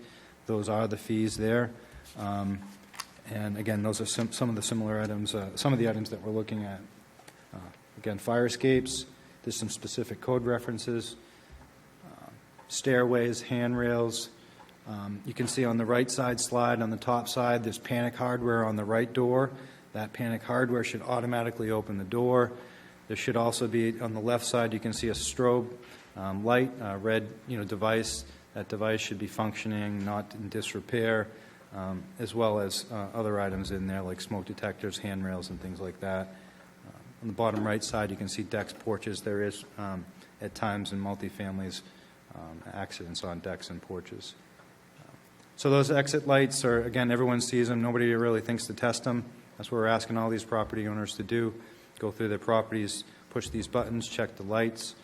Those are the fees there. And again, those are some of the similar items, some of the items that we're looking at. Again, fire escapes, there's some specific code references, stairways, handrails. You can see on the right side slide, on the top side, there's panic hardware on the right door. That panic hardware should automatically open the door. There should also be, on the left side, you can see a strobe light, red device. That device should be functioning, not in disrepair, as well as other items in there like smoke detectors, handrails, and things like that. On the bottom right side, you can see decks, porches. There is, at times in multifamilies, accidents on decks and porches. So those exit lights are, again, everyone sees them. Nobody really thinks to test them. That's what we're asking all these property owners to do. Go through their properties, push these buttons, check the lights.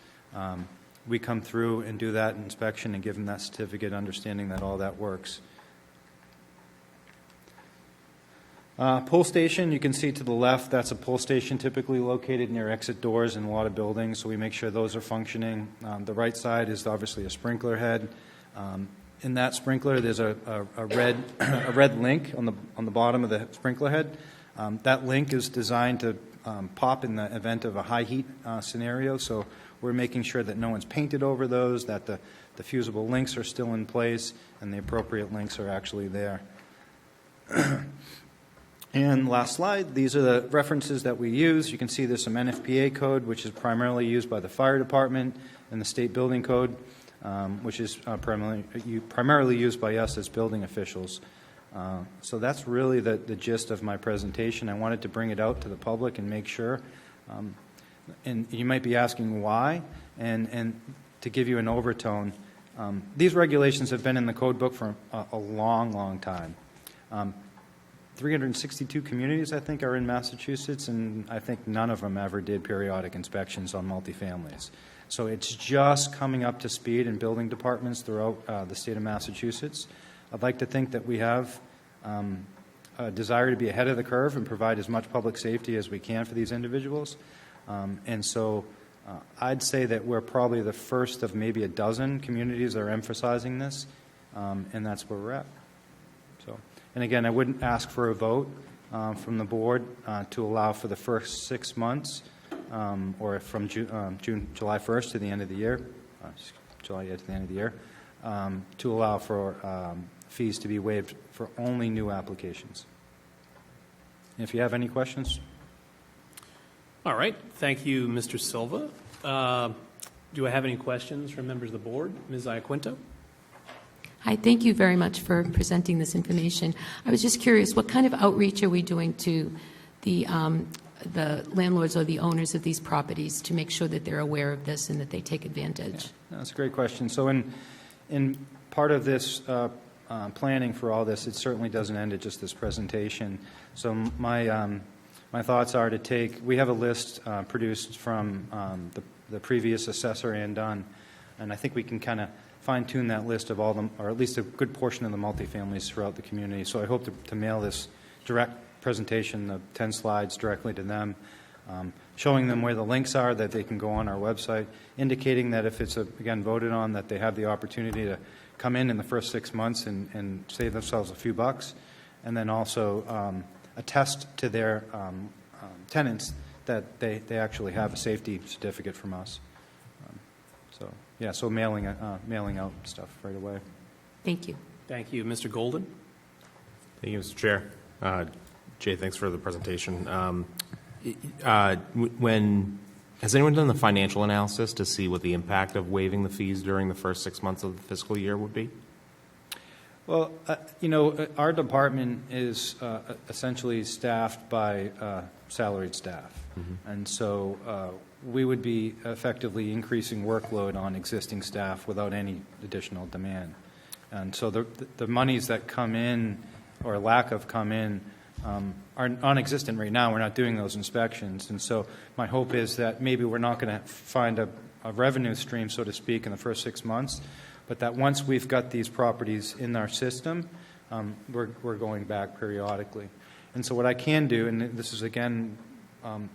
We come through and do that inspection and give them that certificate, understanding that all that works. Pull station, you can see to the left, that's a pull station typically located near exit doors in a lot of buildings, so we make sure those are functioning. The right side is obviously a sprinkler head. In that sprinkler, there's a red link on the bottom of the sprinkler head. That link is designed to pop in the event of a high heat scenario, so we're making sure that no one's painted over those, that the fusible links are still in place, and the appropriate links are actually there. And last slide, these are the references that we use. You can see there's some NFPA code, which is primarily used by the fire department, and the state building code, which is primarily used by us as building officials. So that's really the gist of my presentation. I wanted to bring it out to the public and make sure. And you might be asking why, and to give you an overtone, these regulations have been in the code book for a long, long time. 362 communities, I think, are in Massachusetts, and I think none of them ever did periodic inspections on multifamilies. So it's just coming up to speed in building departments throughout the state of Massachusetts. I'd like to think that we have a desire to be ahead of the curve and provide as much public safety as we can for these individuals. And so I'd say that we're probably the first of maybe a dozen communities that are emphasizing this, and that's where we're at. So, and again, I wouldn't ask for a vote from the board to allow for the first 6 months, or from July 1st to the end of the year, July to the end of the year, to allow for fees to be waived for only new applications. If you have any questions. All right. Thank you, Mr. Silva. Do I have any questions from members of the board? Ms. Iaquinto? Hi, thank you very much for presenting this information. I was just curious, what kind of outreach are we doing to the landlords or the owners of these properties to make sure that they're aware of this and that they take advantage? Yeah, that's a great question. So in part of this planning for all this, it certainly doesn't end at just this presentation. So my thoughts are to take, we have a list produced from the previous assessor and Dunn, and I think we can kind of fine-tune that list of all them, or at least a good portion of the multifamilies throughout the community. So I hope to mail this direct presentation, the 10 slides, directly to them, showing them where the links are that they can go on our website, indicating that if it's, again, voted on, that they have the opportunity to come in the first 6 months and save themselves a few bucks, and then also attest to their tenants that they actually have a safety certificate from us. So mailing out stuff right away. Thank you. Thank you. Mr. Golden? Thank you, Mr. Chair. Jay, thanks for the presentation. Has anyone done the financial analysis to see what the impact of waiving the fees during the first 6 months of the fiscal year would be? Well, our department is essentially staffed by salaried staff. Mm-hmm. And so we would be effectively increasing workload on existing staff without any additional demand. And so the monies that come in or lack of come in are non-existent right now. We're not doing those inspections. And so my hope is that maybe we're not going to find a revenue stream, so to speak, in the first 6 months, but that once we've got these properties in our system, we're going back periodically. And so what I can do, and this is, again,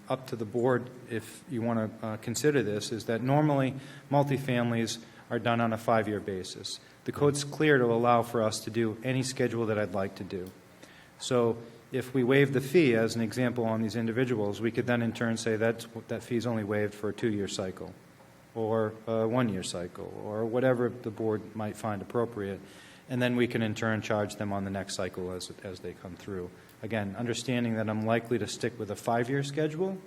up to the board if you want to consider this, is that normally multifamilies are done on a 5-year basis. The code's clear to allow for us to do any schedule that I'd like to do. So if we waive the fee, as an example, on these individuals, we could then in turn say that fee is only waived for a 2-year cycle or a 1-year cycle or whatever the board might find appropriate. And then we can in turn charge them on the next cycle as they come through. Again, understanding that I'm likely to stick with a 5-year schedule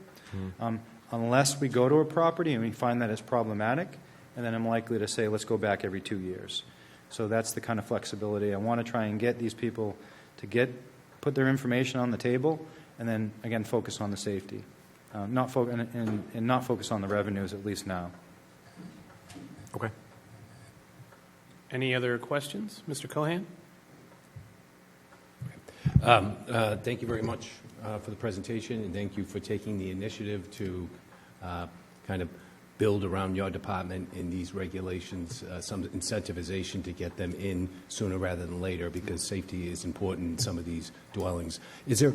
unless we go to a property and we find that it's problematic, and then I'm likely to say, let's go back every 2 years. So that's the kind of flexibility. I want to try and get these people to put their information on the table, and then, again, focus on the safety, and not focus on the revenues, at least now. Okay. Any other questions? Mr. Cohan? Thank you very much for the presentation, and thank you for taking the initiative to kind of build around your department in these regulations, some incentivization to get them in sooner rather than later, because safety is important in some of these dwellings. Is there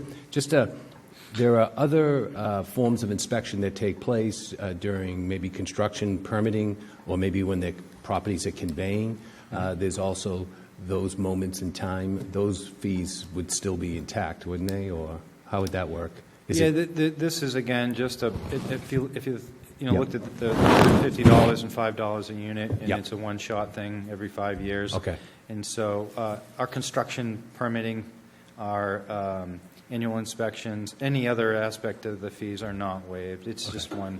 there are other forms of inspection that take place during maybe construction permitting, or maybe when the properties are conveying? There's also those moments in time. Those fees would still be intact, wouldn't they? Or how would that work? This is, again, just if you looked at the $50 and $5 a unit, and it's a one-shot thing every 5 years. Okay. And so our construction permitting, our annual inspections, any other aspect of the fees are not waived. It's just one.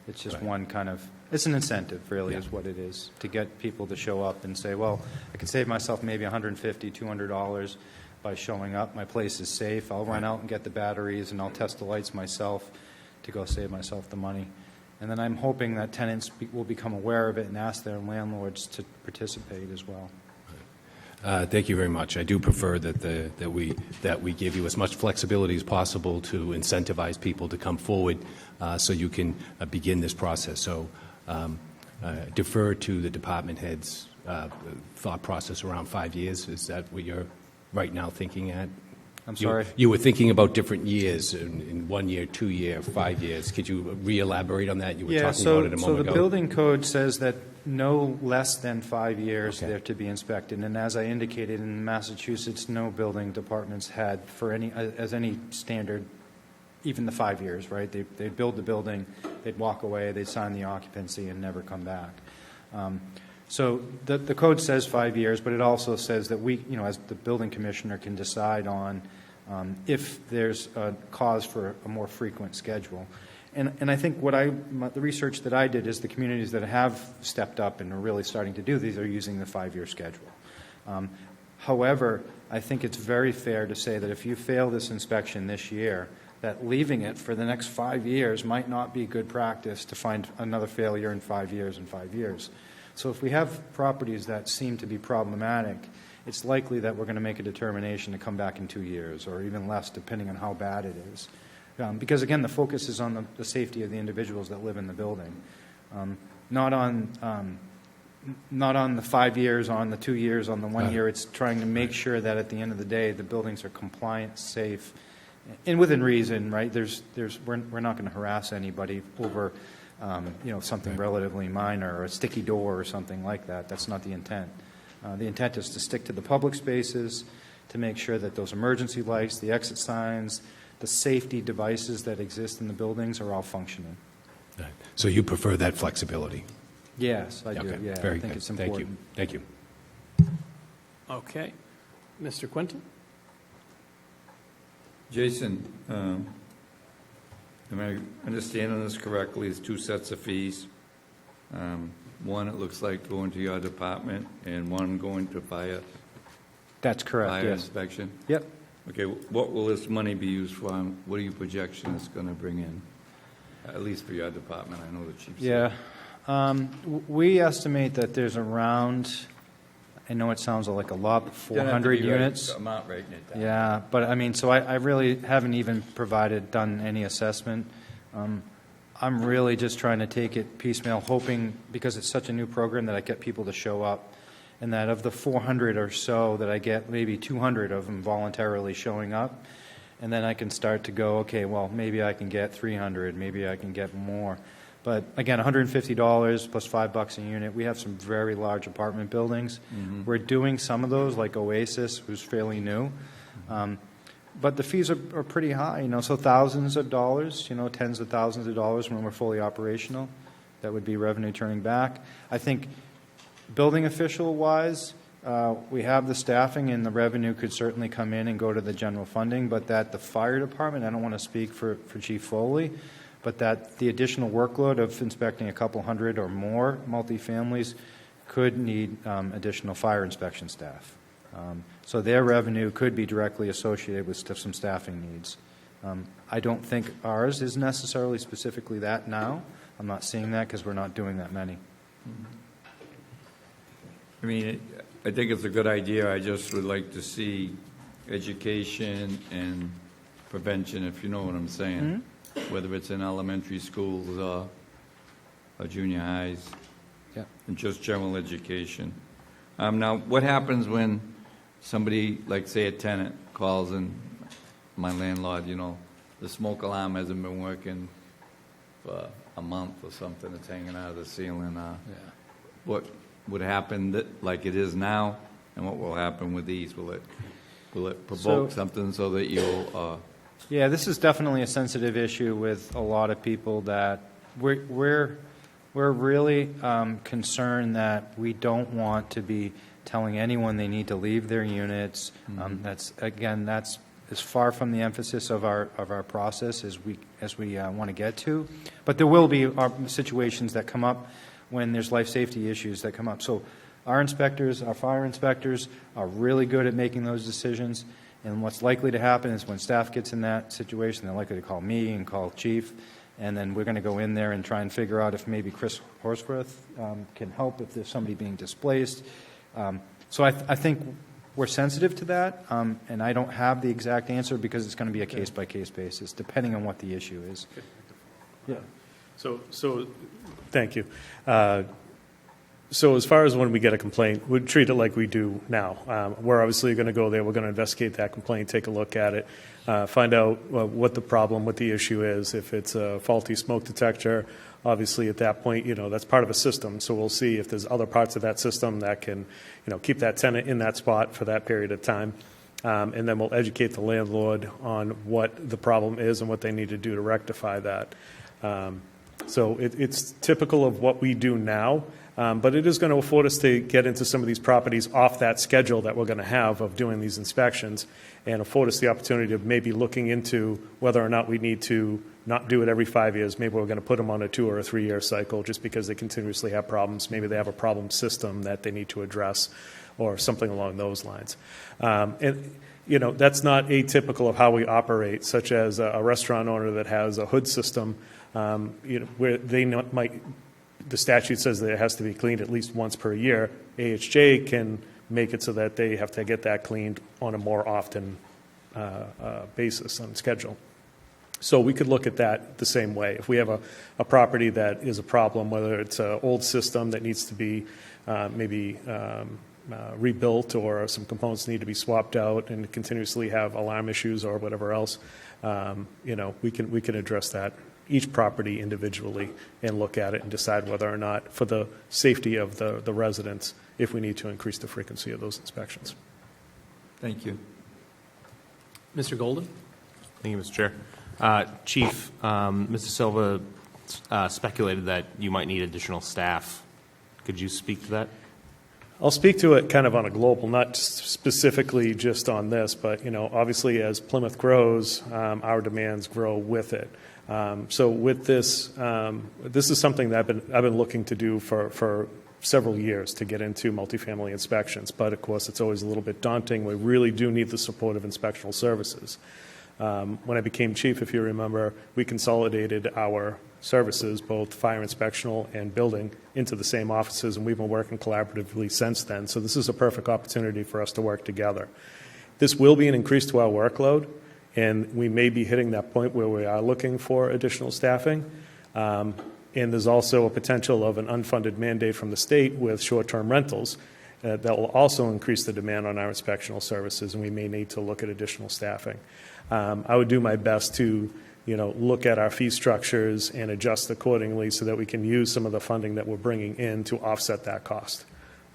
It's just one kind of. It's an incentive, really, is what it is, to get people to show up and say, well, I can save myself maybe $150, $200 by showing up. My place is safe. I'll run out and get the batteries, and I'll test the lights myself to go save myself the money. And then I'm hoping that tenants will become aware of it and ask their landlords to participate as well. Thank you very much. I do prefer that we give you as much flexibility as possible to incentivize people to come forward, so you can begin this process. So defer to the department head's thought process around 5 years. Is that what you're right now thinking at? I'm sorry? You were thinking about different years, in 1 year, 2 year, 5 years. Could you re-elaborate on that? You were talking about it a moment ago. So the building code says that no less than 5 years they're to be inspected. And as I indicated, in Massachusetts, no building departments had for any standard, even the 5 years, right? They'd build the building, they'd walk away, they'd sign the occupancy and never come back. So the code says 5 years, but it also says that we, as the building commissioner, can decide on if there's a cause for a more frequent schedule. And I think the research that I did is the communities that have stepped up and are really starting to do these are using the 5-year schedule. However, I think it's very fair to say that if you fail this inspection this year, that leaving it for the next 5 years might not be good practice to find another failure in 5 years and 5 years. So if we have properties that seem to be problematic, it's likely that we're going to make a determination to come back in 2 years or even less, depending on how bad it is. Because, again, the focus is on the safety of the individuals that live in the building, not on the 5 years, on the 2 years, on the 1 year. It's trying to make sure that at the end of the day, the buildings are compliant, safe, and within reason, right? We're not going to harass anybody over, something relatively minor, or a sticky door or something like that. That's not the intent. The intent is to stick to the public spaces, to make sure that those emergency lights, the exit signs, the safety devices that exist in the buildings are all functioning. Right. So you prefer that flexibility? Yes, I do. Okay. Yeah, Very I think good. it's important. Thank you. Okay. Mr. Quinton? Jason, am I understanding this correctly? It's 2 sets of fees. One, it looks like going to your department, and one going to fire. That's correct, Fire yes. inspection? Yep. Okay, what will this money be used for? And what are your projections it's going to bring in? At least for your department, I know the chief said. Yeah. We estimate that there's around, I know it sounds like a lot, but 400 units. I'm not writing it down. Yeah, but I mean, so I really haven't even done any assessment. I'm really just trying to take it piecemeal, hoping, because it's such a new program, that I get people to show up, and that of the 400 or so, that I get maybe 200 of them voluntarily showing up, and then I can start to go, okay, well, maybe I can get 300, maybe I can get more. But again, $150 plus $5 a unit. We have some very large apartment buildings. Mm-hmm. We're doing some of those, like Oasis, who's fairly new. But the fees are pretty high, so thousands of dollars, tens of thousands of dollars when we're fully operational. That would be revenue turning back. I think building official-wise, we have the staffing, and the revenue could certainly come in and go to the general funding, but that the fire department, I don't want to speak for Chief Foley, but that the additional workload of inspecting a couple hundred or more multifamilies could need additional fire inspection staff. So their revenue could be directly associated with some staffing needs. I don't think ours is necessarily specifically that now. I'm not seeing that because we're not doing that many. I mean, I think it's a good idea. I just would like to see education and prevention, if you know what I'm saying, whether it's in elementary schools or junior highs, and just general education. Now, what happens when somebody, like say a tenant, calls in, my landlord, the smoke alarm hasn't been working for a month or something, it's hanging out of the ceiling. What would happen like it is now, and what will happen with these? Will it provoke something so that you'll... Yeah, this is definitely a sensitive issue with a lot of people, that we're really concerned that we don't want to be telling anyone they need to leave their units. That's as far from the emphasis of our process as we want to get to. But there will be situations that come up when there's life safety issues that come up. So our inspectors, our fire inspectors, are really good at making those decisions. And what's likely to happen is when staff gets in that situation, they're likely to call me and call Chief, and then we're going to go in there and try and figure out if maybe Chris Horsworth can help if there's somebody being displaced. So I think we're sensitive to that, and I don't have the exact answer because it's going to be a case-by-case basis, depending on what the issue is. Yeah. So thank you. So as far as when we get a complaint, we'd treat it like we do now. We're obviously going to go there. We're going to investigate that complaint, take a look at it, find out what the problem, what the issue is. If it's a faulty smoke detector, obviously at that point, that's part of a system. So we'll see if there's other parts of that system that can, keep that tenant in that spot for that period of time. And then we'll educate the landlord on what the problem is and what they need to do to rectify that. So it's typical of what we do now. But it is going to afford us to get into some of these properties off that schedule that we're going to have of doing these inspections, and afford us the opportunity of maybe looking into whether or not we need to not do it every 5 years. Maybe we're going to put them on a 2 or a 3 year cycle just because they continuously have problems. Maybe they have a problem system that they need to address or something along those lines. And that's not atypical of how we operate, such as a restaurant owner that has a hood system, where the statute says that it has to be cleaned at least once per year. AHJ can make it so that they have to get that cleaned on a more often basis on schedule. So we could look at that the same way. If we have a property that is a problem, whether it's an old system that needs to be rebuilt or some components need to be swapped out and continuously have alarm issues or whatever else, we can address that, each property individually, and look at it and decide whether or not, for the safety of the residents, if we need to increase the frequency of those inspections. Thank you. Mr. Golden? Thank you, Mr. Chair. Chief, Mr. Silva speculated that you might need additional staff. Could you speak to that? I'll speak to it kind of on a global, not specifically just on this, but obviously as Plymouth grows, our demands grow with it. So with this, this is something that I've been looking to do for several years, to get into multifamily inspections. But of course, it's always a little bit daunting. We really do need the support of inspectional services. When I became chief, if you remember, we consolidated our services, both fire inspectional and building, into the same offices, and we've been working collaboratively since then. So this is a perfect opportunity for us to work together. This will be an increase to our workload, and we may be hitting that point where we are looking for additional staffing. And there's also a potential of an unfunded mandate from the state with short-term rentals that will also increase the demand on our inspectional services, and we may need to look at additional staffing. I would do my best to look at our fee structures and adjust accordingly so that we can use some of the funding that we're bringing in to offset that cost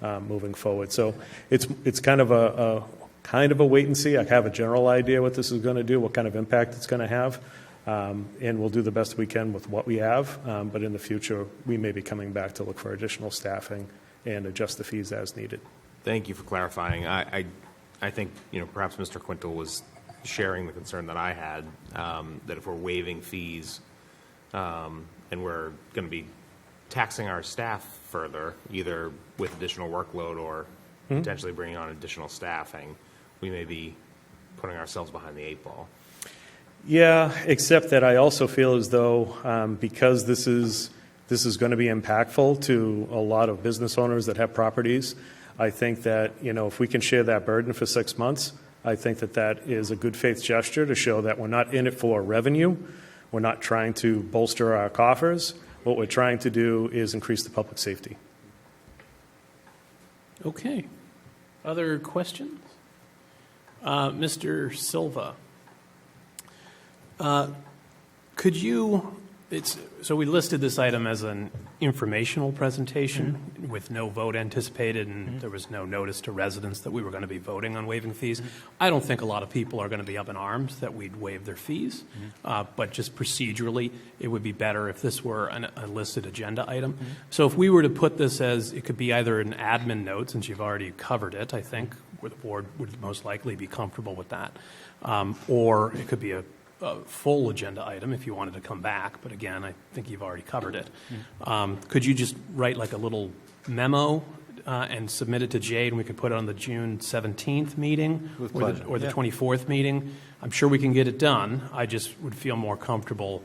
moving forward. So it's kind of a wait and see. I have a general idea what this is going to do, what kind of impact it's going to have, and we'll do the best we can with what we have. But in the future, we may be coming back to look for additional staffing and adjust the fees as needed. Thank you for clarifying. I think perhaps Mr. Quintal was sharing the concern that I had, that if we're waiving fees and we're going to be taxing our staff further, either with additional workload or potentially bringing on additional staffing, we may be putting ourselves behind the 8 ball. Yeah, except that I also feel as though because this is going to be impactful to a lot of business owners that have properties, I think that if we can share that burden for 6 months, I think that is a good faith gesture to show that we're not in it for revenue. We're not trying to bolster our coffers. What we're trying to do is increase the public safety. Okay. Other questions? Mr. Silva, could you, so we listed this item as an informational presentation with no vote anticipated, and there was no notice to residents that we were going to be voting on waiving fees. I don't think a lot of people are going to be up in arms that we'd waive their fees, but just procedurally, it would be better if this were a listed agenda item. So if we were to put this as, it could be either an admin note, since you've already covered it, I think, where the board would most likely be comfortable with that, or it could be a full agenda item if you wanted to come back, but again, I think you've already covered it. Could you just write like a little memo and submit it to Jade, and we could put it on the June 17th meeting or the 24th meeting? I'm sure we can get it done. I just would feel more comfortable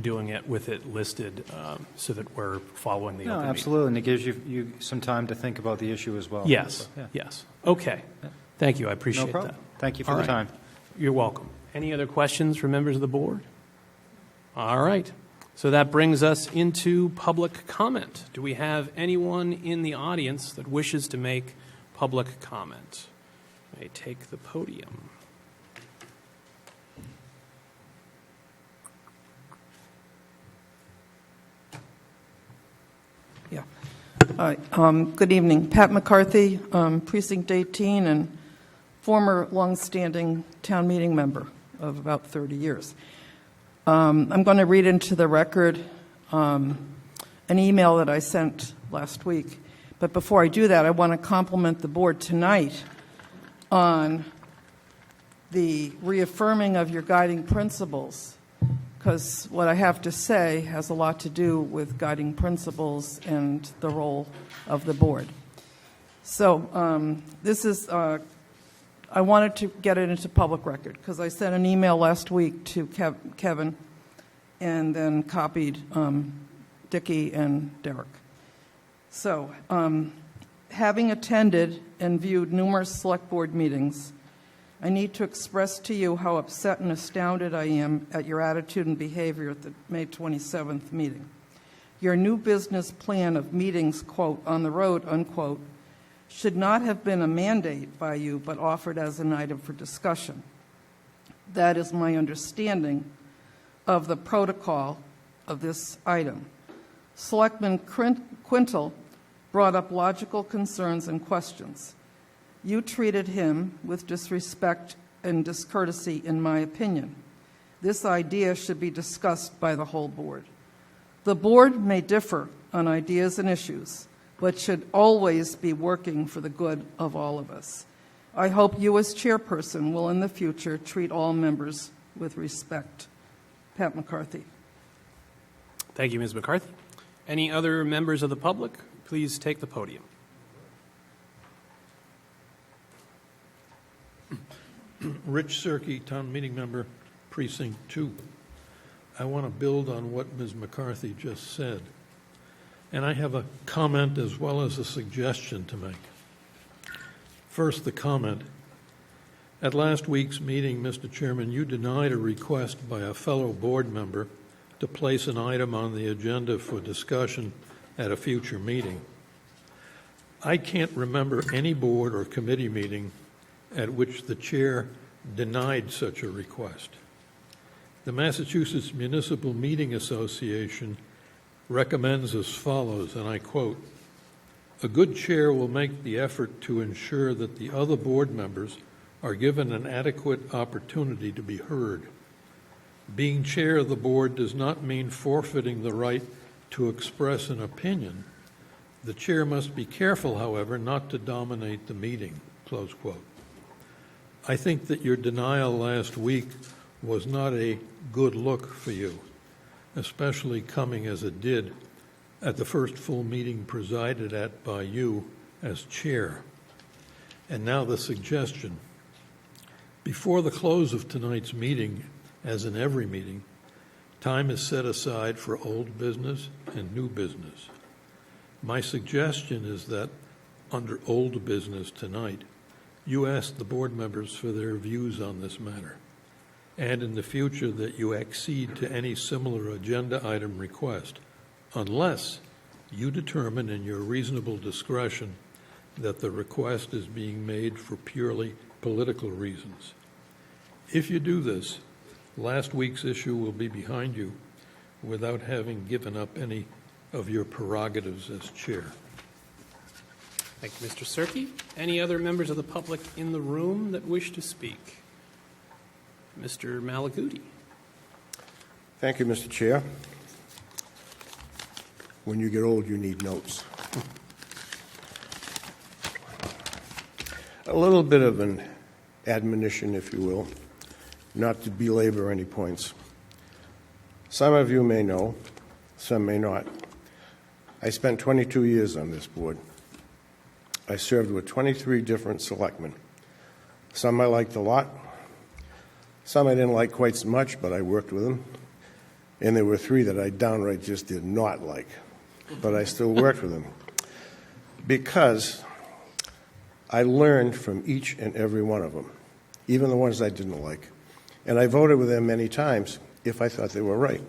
doing it with it listed so that we're following the open meeting. Absolutely, and it gives you some time to think about the issue as well. Yes, yes. Okay. Thank you. I appreciate No problem. that. Thank you for the time. You're welcome. Any other questions from members of the board? All right. So that brings us into public comment. Do we have anyone in the audience that wishes to make public comment? May take the podium. Yeah. Hi. Good evening. Pat McCarthy, Precinct 18, and former longstanding town meeting member of about 30 years. I'm going to read into the record an email that I sent last week. But before I do that, I want to compliment the board tonight on the reaffirming of your guiding principles because what I have to say has a lot to do with guiding principles and the role of the board. So this is, I wanted to get it into public record because I sent an email last week to Kevin and then copied Dickie and Derek. So having attended and viewed numerous select board meetings, I need to express to you how upset and astounded I am at your attitude and behavior at the May 27th meeting. Your new business plan of meetings, quote, on the road, unquote, should not have been a mandate by you, but offered as an item for discussion. That is my understanding of the protocol of this item. Selectman Quintal brought up logical concerns and questions. You treated him with disrespect and discourtesy, in my opinion. This idea should be discussed by the whole board. The board may differ on ideas and issues, but should always be working for the good of all of us. I hope you as chairperson will in the future treat all members with respect. Pat McCarthy. Thank you, Ms. McCarthy. Any other members of the public? Please take the podium. Rich Cirque, town meeting member, precinct 2. I want to build on what Ms. McCarthy just said. And I have a comment as well as a suggestion to make. First, the comment. At last week's meeting, Mr. Chairman, you denied a request by a fellow board member to place an item on the agenda for discussion at a future meeting. I can't remember any board or committee meeting at which the chair denied such a request. The Massachusetts Municipal Meeting Association recommends as follows, and I quote, "A good chair will make the effort to ensure that the other board members are given an adequate opportunity to be heard. Being chair of the board does not mean forfeiting the right to express an opinion. The chair must be careful, however, not to dominate the meeting," close quote. I think that your denial last week was not a good look for you, especially coming as it did at the first full meeting presided at by you as chair. And now the suggestion. Before the close of tonight's meeting, as in every meeting, time is set aside for old business and new business. My suggestion is that under old business tonight, you ask the board members for their views on this matter, and in the future that you accede to any similar agenda item request, unless you determine in your reasonable discretion that the request is being made for purely political reasons. If you do this, last week's issue will be behind you without having given up any of your prerogatives as chair. Thank you, Mr. Cirque. Any other members of the public in the room that wish to speak? Mr. Malaguti. Thank you, Mr. Chair. When you get old, you need notes. A little bit of an admonition, if you will, not to belabor any points. Some of you may know, some may not. I spent 22 years on this board. I served with 23 different selectmen. Some I liked a lot. Some I didn't like quite so much, but I worked with them. And there were 3 that I downright just did not like, but I still worked with them. Because I learned from each and every one of them, even the ones I didn't like. And I voted with them many times if I thought they were right.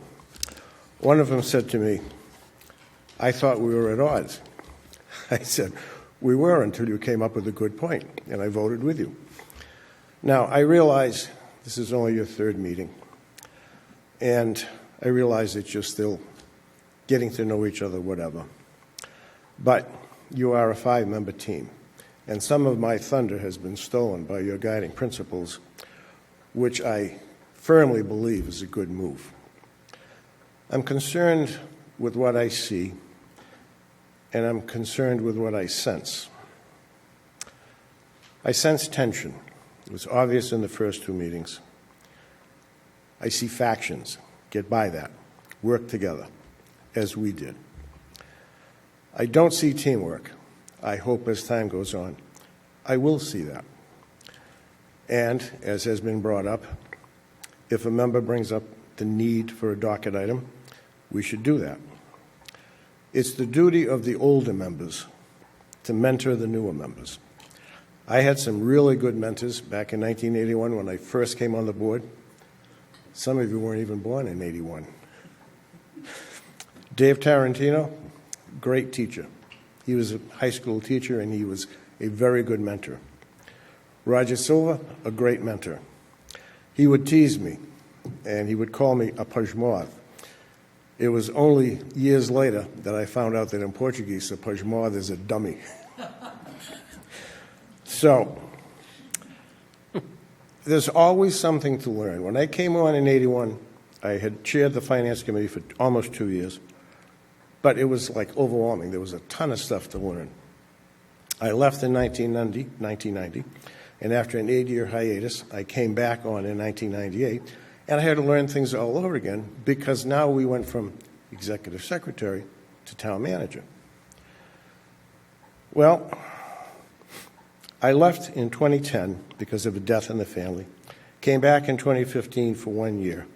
One of them said to me, "I thought we were at odds." I said, "We were until you came up with a good point, and I voted with you." Now, I realize this is only your 3rd meeting, and I realize that you're still getting to know each other, whatever. But you are a 5-member team, and some of my thunder has been stolen by your guiding principles, which I firmly believe is a good move. I'm concerned with what I see, and I'm concerned with what I sense. I sense tension. It was obvious in the first 2 meetings. I see factions. get by that, work together, as we did. I don't see teamwork. I hope as time goes on, I will see that. And, as has been brought up, if a member brings up the need for a docket item, we should do that. It's the duty of the older members to mentor the newer members. I had some really good mentors back in 1981 when I first came on the board. Some of you weren't even born in 81. Dave Tarantino, great teacher. He was a high school teacher, and he was a very good mentor. Roger Silva, a great mentor. He would tease me, and he would call me a pajmod. It was only years later that I found out that in Portuguese, a pajmod is a dummy. So, there's always something to learn. When I came on in 81, I had chaired the Finance Committee for almost 2 years, but it was like overwhelming. There was a ton of stuff to learn. I left in 1990, and after an 8-year hiatus, I came back on in 1998, and I had to learn things all over again because now we went from executive secretary to town manager. Well, I left in 2010 because of a death in the family, came back in 2015 for 1 year,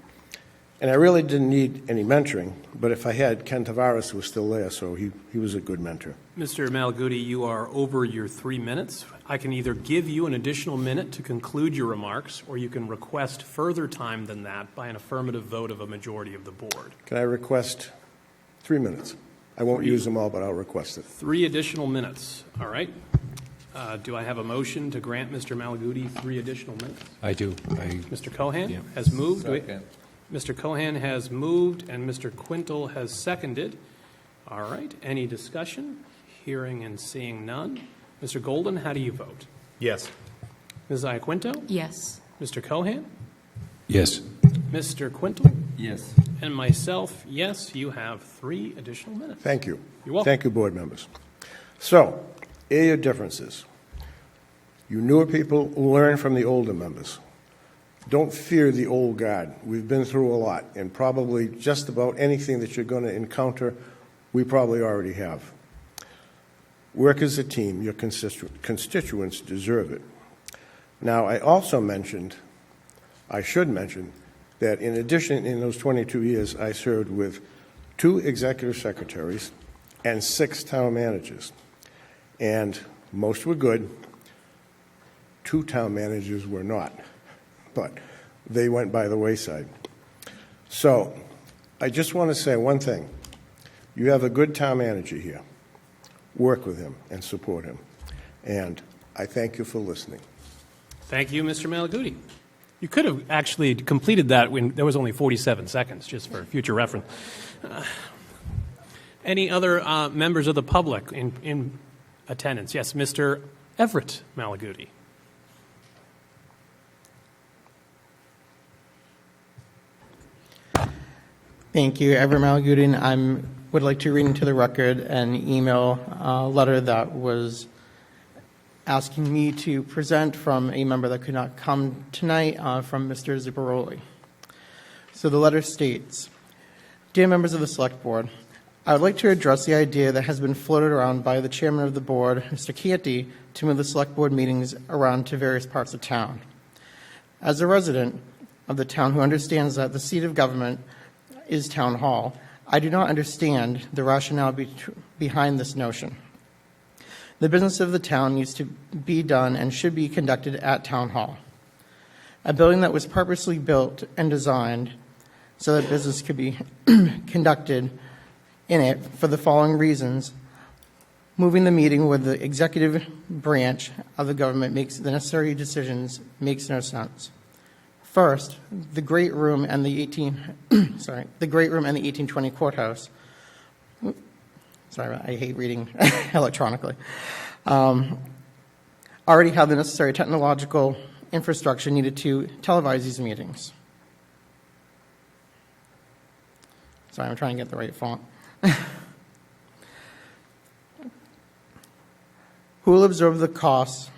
and I really didn't need any mentoring, but if I had, Ken Tavares was still there, so he was a good mentor. Mr. Malaguti, you are over your 3 minutes. I can either give you an additional minute to conclude your remarks, or you can request further time than that by an affirmative vote of a majority of the board. Can I request 3 minutes? I won't use them all, but I'll request it. 3 additional minutes. All right. Do I have a motion to grant Mr. Malaguti 3 additional minutes? I do. Mr. Cohan Yeah. has moved. Second. Mr. Cohan has moved, and Mr. Quintal has seconded. All right. Any discussion? Hearing and seeing none. Mr. Golden, how do you vote? Yes. Ms. Iaquinto? Yes. Mr. Cohan? Yes. Mr. Quintal? Yes. And myself, yes, you have 3 additional minutes. Thank you. You're welcome. Thank you, board members. So, area differences. You newer people learn from the older members. Don't fear the old guard. We've been through a lot, and probably just about anything that you're going to encounter, we probably already have. Work as a team. Your constituents deserve it. Now, I also mentioned, I should mention, that in addition, in those 22 years, I served with 2 executive secretaries and 6 town managers. And most were good. 2 town managers were not, but they went by the wayside. So I just want to say one thing. You have a good town manager here. Work with him and support him. And I thank you for listening. Thank you, Mr. Malaguti. You could have actually completed that when there was only 47 seconds, just for future reference. Any other members of the public in attendance? Yes, Mr. Everett Malaguti. Thank you, Everett Malaguti. I would like to read into the record an email letter that was asking me to present from a member that could not come tonight from Mr. Zipparoli. So the letter states, Dear members of the Select Board, I would like to address the idea that has been floated around by the chairman of the board, Mr. Chianti, to move the Select Board meetings around to various parts of town. As a resident of the town who understands that the seat of government is Town Hall, I do not understand the rationale behind this notion. The business of the town needs to be done and should be conducted at Town Hall, a building that was purposely built and designed so that business could be conducted in it for the following reasons. Moving the meeting with the executive branch of the government makes the necessary decisions makes no sense. First, the great room and the 1820 courthouse. Sorry, I hate reading electronically. Already have the necessary technological infrastructure needed to televise these meetings. Sorry, I'm trying to get the right font. Who will absorb the costs?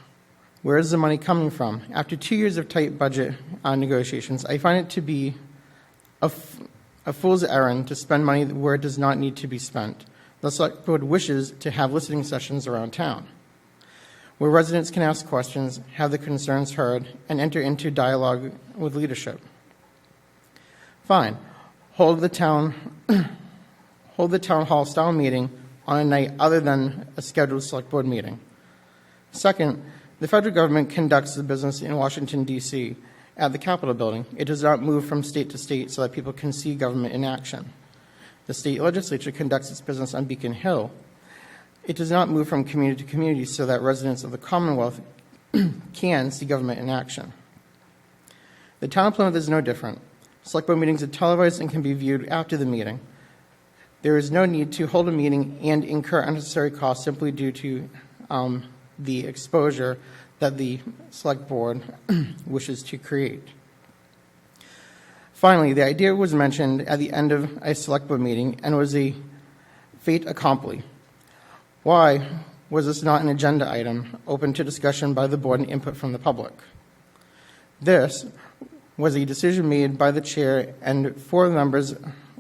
Where is the money coming from? After 2 years of tight budget negotiations, I find it to be a fool's errand to spend money where it does not need to be spent. The Select Board wishes to have listening sessions around town, where residents can ask questions, have their concerns heard, and enter into dialogue with leadership. Fine. Hold the town hall style meeting on a night other than a scheduled Select Board meeting. Second, the federal government conducts the business in Washington, D.C. at the Capitol building. It does not move from state to state so that people can see government in action. The state legislature conducts its business on Beacon Hill. It does not move from community to community so that residents of the Commonwealth can see government in action. The town of Plymouth is no different. Select Board meetings are televised and can be viewed after the meeting. There is no need to hold a meeting and incur unnecessary costs simply due to the exposure that the Select Board wishes to create. Finally, the idea was mentioned at the end of a Select Board meeting and was a fait accompli. Why was this not an agenda item open to discussion by the board and input from the public? This was a decision made by the chair, and 4 members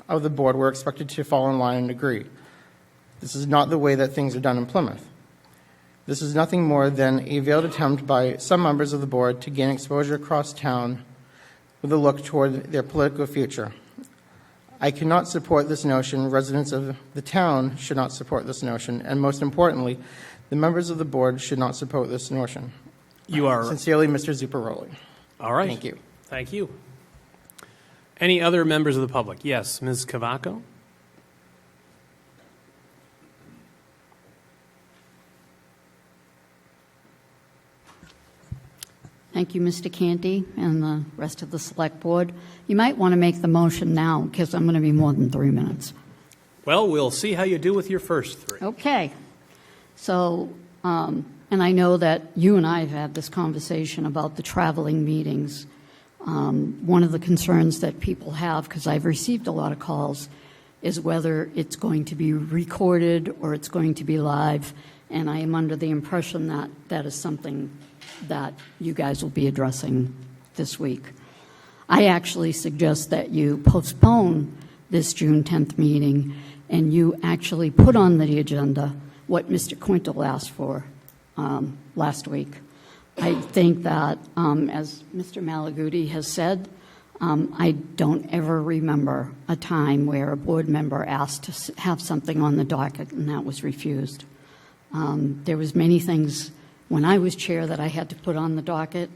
of the board were expected to fall in line and agree. This is not the way that things are done in Plymouth. This is nothing more than a veiled attempt by some members of the board to gain exposure across town with a look toward their political future. I cannot support this notion. Residents of the town should not support this notion. And most importantly, the members of the board should not support this notion. You are sincerely, Mr. Zuccaroli. All right. Thank you. Thank you. Any other members of the public? Yes, Ms. Cavaco. Thank you, Mr. Canty, and the rest of the Select Board. You might want to make the motion now, because I'm going to be more than 3 minutes. Well, we'll see how you do with your first 3. Okay. So, and I know that you and I have had this conversation about the traveling meetings. One of the concerns that people have, because I've received a lot of calls, is whether it's going to be recorded or it's going to be live. And I am under the impression that that is something that you guys will be addressing this week. I actually suggest that you postpone this June 10th meeting and you actually put on the agenda what Mr. Quintal asked for last week. I think that, as Mr. Malaguti has said, I don't ever remember a time where a board member asked to have something on the docket and that was refused. There was many things when I was chair that I had to put on the docket.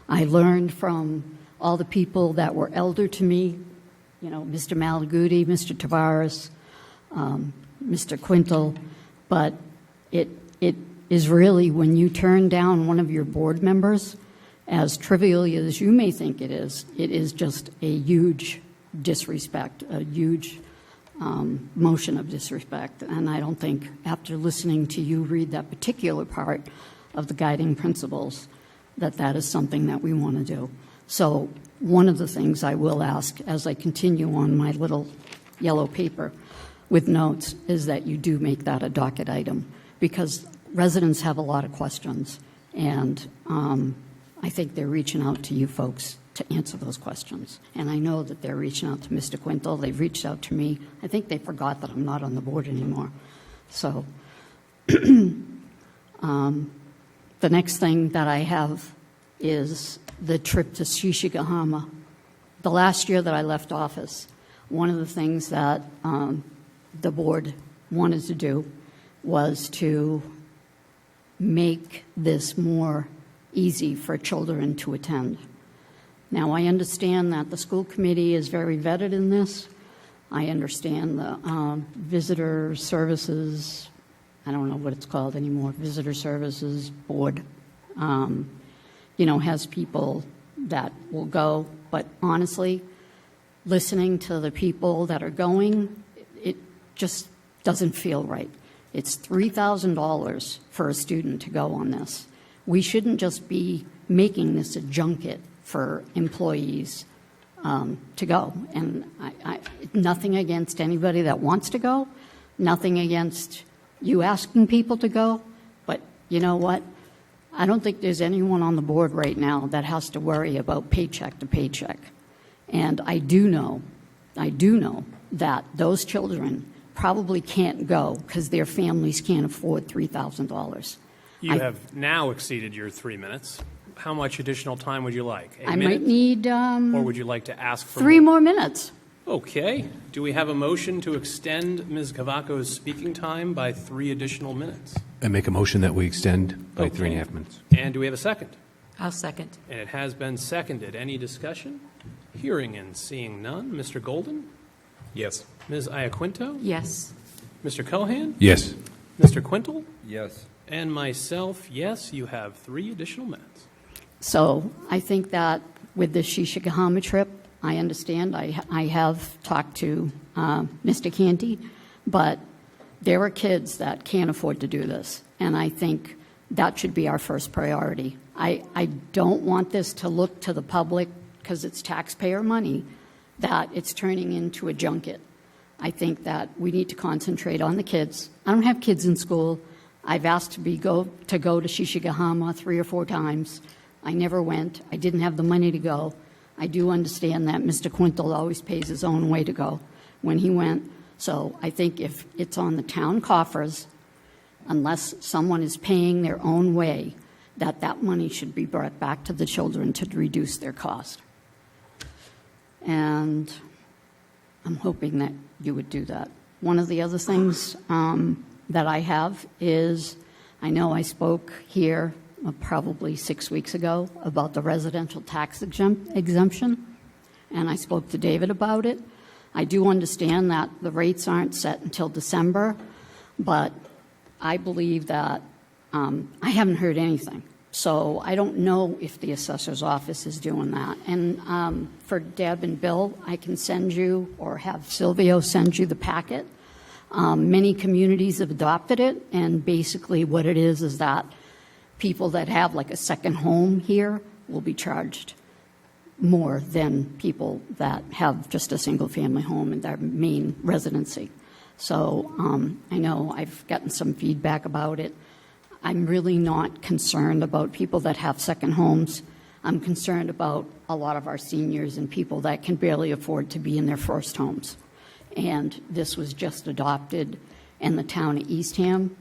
I learned from all the people that were elder to me, you know, Mr. Malaguti, Mr. Tavares, Mr. Quintal, but it is really when you turn down one of your board members, as trivially as you may think it is just a huge disrespect, a huge motion of disrespect. And I don't think, after listening to you read that particular part of the guiding principles, that that is something that we want to do. So one of the things I will ask as I continue on my little yellow paper with notes is that you do make that a docket item, because residents have a lot of questions, and I think they're reaching out to you folks to answer those questions. And I know that they're reaching out to Mr. Quintal. They've reached out to me. I think they forgot that I'm not on the board anymore. So the next thing that I have is the trip to Shishigahama. The last year that I left office, one of the things that the board wanted to do was to make this more easy for children to attend. Now, I understand that the school committee is very vetted in this. I understand the visitor services, I don't know what it's called anymore, visitor services board, has people that will go. But honestly, listening to the people that are going, it just doesn't feel right. It's $3,000 for a student to go on this. We shouldn't just be making this a junket for employees to go. And I nothing against anybody that wants to go, nothing against you asking people to go, but you know what? I don't think there's anyone on the board right now that has to worry about paycheck to paycheck. And I do know I do know that those children probably can't go because their families can't afford $3,000. You have now exceeded your 3 minutes. How much additional time would you like? I might need Or would you like to ask for 3 more minutes. Okay. Do we have a motion to extend Ms. Cavaco's speaking time by 3 additional minutes? I make a motion that we extend by Okay. 3.5 minutes. And do we have a second? I'll second. And it has been seconded. Any discussion? Hearing and seeing none. Mr. Golden? Yes. Ms. Iaquinto? Yes. Mr. Cohan? Yes. Mr. Quintel? Yes. And myself, yes, you have 3 additional minutes. So I think that with the Shishigahama trip, I understand. I have talked to Mr. Canty, but there are kids that can't afford to do this, and I think that should be our first priority. I don't want this to look to the public, because it's taxpayer money, that it's turning into a junket. I think that we need to concentrate on the kids. I don't have kids in school. I've asked to go to Shishigahama 3 or 4 times. I never went. I didn't have the money to go. I do understand that Mr. Quintel always pays his own way to go when he went. So I think if it's on the town coffers, unless someone is paying their own way, that money should be brought back to the children to reduce their cost. And I'm hoping that you would do that. One of the other things that I have is, I know I spoke here probably 6 weeks ago about the residential tax exemption, and I spoke to David about it. I do understand that the rates aren't set until December, but I believe that I haven't heard anything. So I don't know if the assessor's office is doing that. And for Deb and Bill, I can send you, or have Silvio send you the packet. Many communities have adopted it, and basically what it is that people that have like a second home here will be charged more than people that have just a single-family home in their main residency. So I know I've gotten some feedback about it. I'm really not concerned about people that have second homes. I'm concerned about a lot of our seniors and people that can barely afford to be in their first homes. And this was just adopted in the town of Eastham.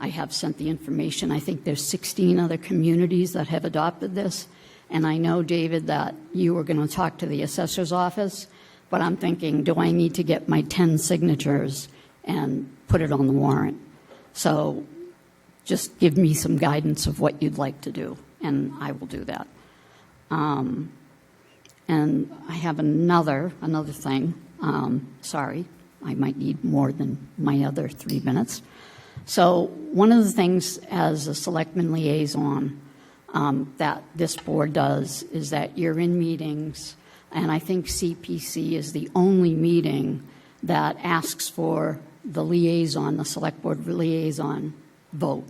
I have sent the information. I think there's 16 other communities that have adopted this. And I know, David, that you were going to talk to the assessor's office, but I'm thinking, do I need to get my 10 signatures and put it on the warrant? So just give me some guidance of what you'd like to do, and I will do that. And I have another thing. Sorry, I might need more than my other 3 minutes. So one of the things as a selectman liaison that this board does is that you're in meetings, and I think CPC is the only meeting that asks for the liaison, the select board liaison vote.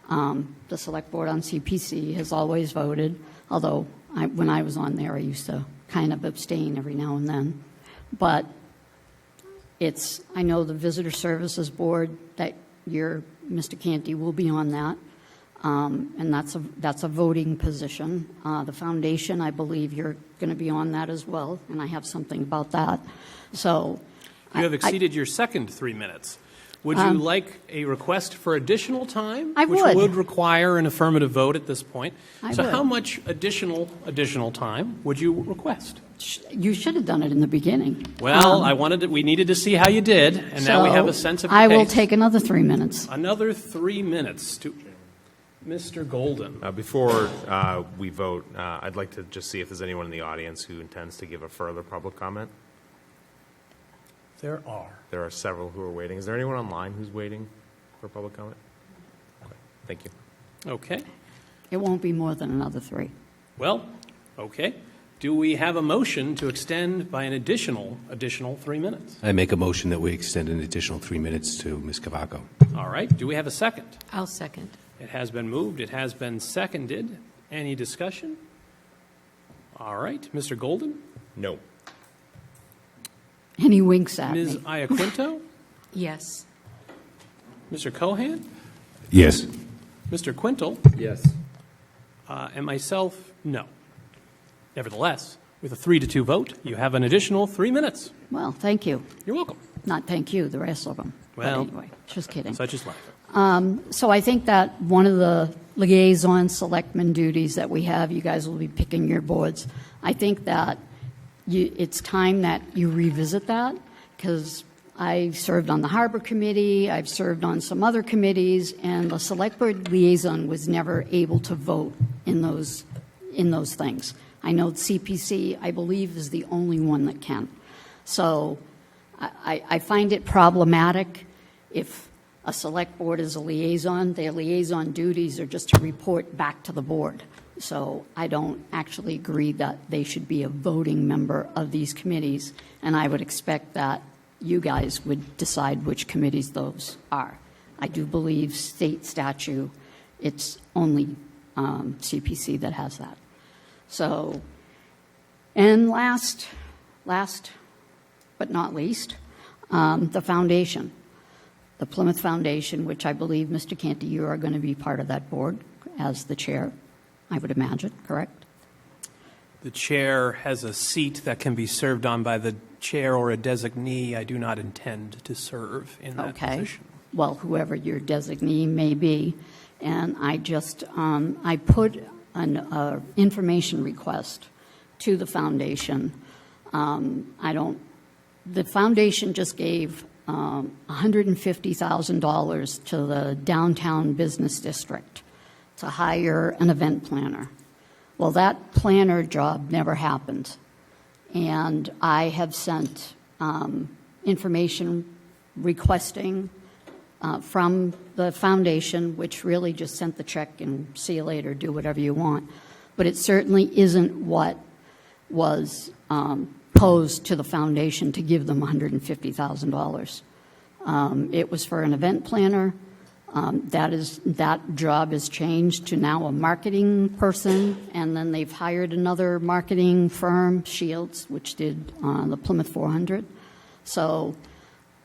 The select board on CPC has always voted, although when I was on there, I used to kind of abstain every now and then. But I know the Visitor Services Board, that Mr. Canty will be on that, and that's a voting position. The foundation, I believe you're going to be on that as well, and I have something about that. So You have exceeded your second 3 minutes. Would you like a request for additional time? I which would. would require an affirmative vote at this point. I So would. how much additional time would you request? You should have done it in the beginning. Well, we needed to see how you did, and now we have a sense of your I will pace. take another 3 minutes. Another 3 minutes to Mr. Golden. Before we vote, I'd like to just see if there's anyone in the audience who intends to give a further public comment. There are. There are several who are waiting. Is there anyone online who's waiting for public comment? Okay. Thank you. Okay. It won't be more than another 3. Well, okay. Do we have a motion to extend by an additional 3 minutes? I make a motion that we extend an additional 3 minutes to Ms. Cavaco. All right. Do we have a second? I'll second. It has been moved. It has been seconded. Any discussion? All right. Mr. Golden? No. And he winks at Ms. me. Iaquinto? Yes. Mr. Cohan? Yes. Mr. Quintel? Yes. And myself, no. Nevertheless, With a 3-2 vote, you have an additional 3 minutes. Well, thank you. You're welcome. Not thank you, the rest of them. Well, but anyway, just kidding. Such is life. So I think that one of the liaison selectman duties that we have, you guys will be picking your boards. I think that it's time that you revisit that, because I served on the Harbor Committee, I've served on some other committees, and the Select Board liaison was never able to vote in those things. I know CPC, I believe, is the only one that can. So I find it problematic if a Select Board is a liaison. Their liaison duties are just to report back to the board. So I don't actually agree that they should be a voting member of these committees, and I would expect that you guys would decide which committees those are. I do believe state statute, it's only CPC that has that. So, and last but not least, the foundation. The Plymouth Foundation, which I believe, Mr. Canty, you are going to be part of that board as the chair, I would imagine, correct? The chair has a seat that can be served on by the chair or a designee. I do not intend to serve in that position. Well, whoever your designee may be. And I just, I put an information request to the foundation. The foundation just gave $150,000 to the downtown business district to hire an event planner. Well, that planner job never happened. And I have sent information requesting from the foundation, which really just sent the check and see you later, do whatever you want. But it certainly isn't what was posed to the foundation to give them $150,000. It was for an event planner. That job has changed to now a marketing person, and then they've hired another marketing firm, Shields, which did the Plymouth 400. So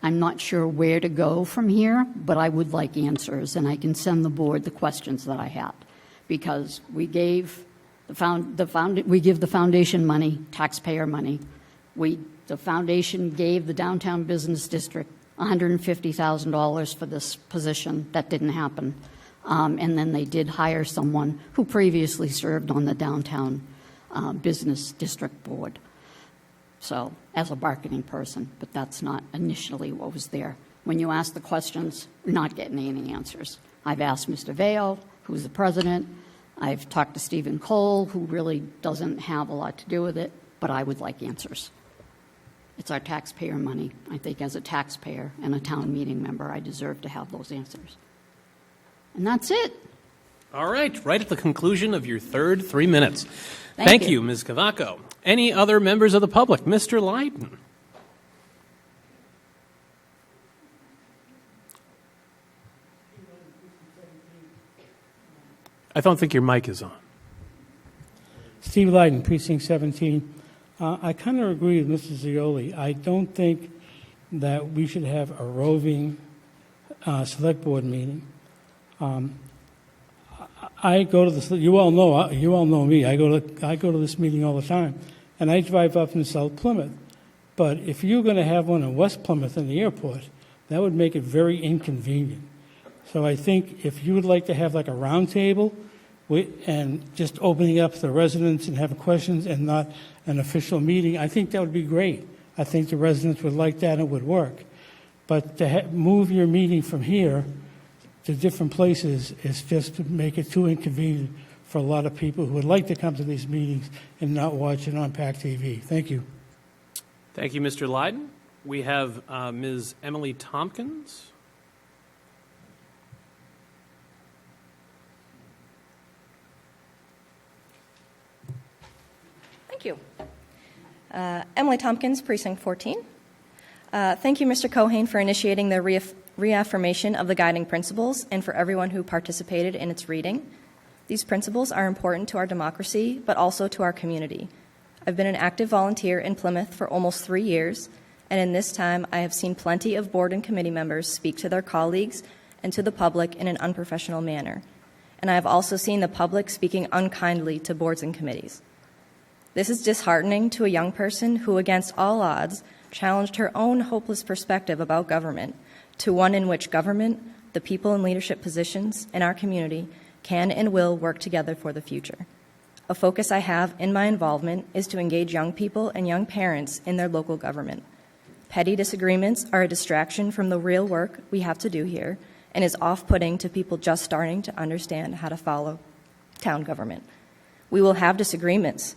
I'm not sure where to go from here, but I would like answers, and I can send the board the questions that I had, because we gave we give the foundation money, taxpayer money. The foundation gave the downtown business district $150,000 for this position. That didn't happen. And then they did hire someone who previously served on the downtown business district board. So, as a marketing person, but that's not initially what was there. When you ask the questions, we're not getting any answers. I've asked Mr. Vail, who's the president. I've talked to Stephen Cole, who really doesn't have a lot to do with it, but I would like answers. It's our taxpayer money. I think as a taxpayer and a town meeting member, I deserve to have those answers. And that's it. All right, right at the conclusion of your third 3 minutes. Thank you, Ms. Cavaco. Any other members of the public? Mr. Lydon. I don't think your mic is on. Steve Lydon, Precinct 17. I kind of agree with Mrs. Zioli. I don't think that we should have a roving select board meeting. I go to this. You all know me. I go to this meeting all the time, and I drive up in South Plymouth. But if you're going to have one in West Plymouth in the airport, that would make it very inconvenient. So I think if you would like to have like a round table and just opening up to the residents and have questions and not an official meeting, I think that would be great. I think the residents would like that and it would work. But to move your meeting from here to different places is just to make it too inconvenient for a lot of people who would like to come to these meetings and not watch it on PAC TV. Thank you. Thank you, Mr. Lydon. We have Ms. Emily Tompkins. Thank you. Emily Tompkins, Precinct 14. Thank you, Mr. Cohane, for initiating the reaffirmation of the guiding principles and for everyone who participated in its reading. These principles are important to our democracy, but also to our community. I've been an active volunteer in Plymouth for almost 3 years, and in this time I have seen plenty of board and committee members speak to their colleagues and to the public in an unprofessional manner. And I have also seen the public speaking unkindly to boards and committees. This is disheartening to a young person who, against all odds, challenged her own hopeless perspective about government to one in which government, the people in leadership positions in our community, can and will work together for the future. A focus I have in my involvement is to engage young people and young parents in their local government. Petty disagreements are a distraction from the real work we have to do here and is off-putting to people just starting to understand how to follow town government. We will have disagreements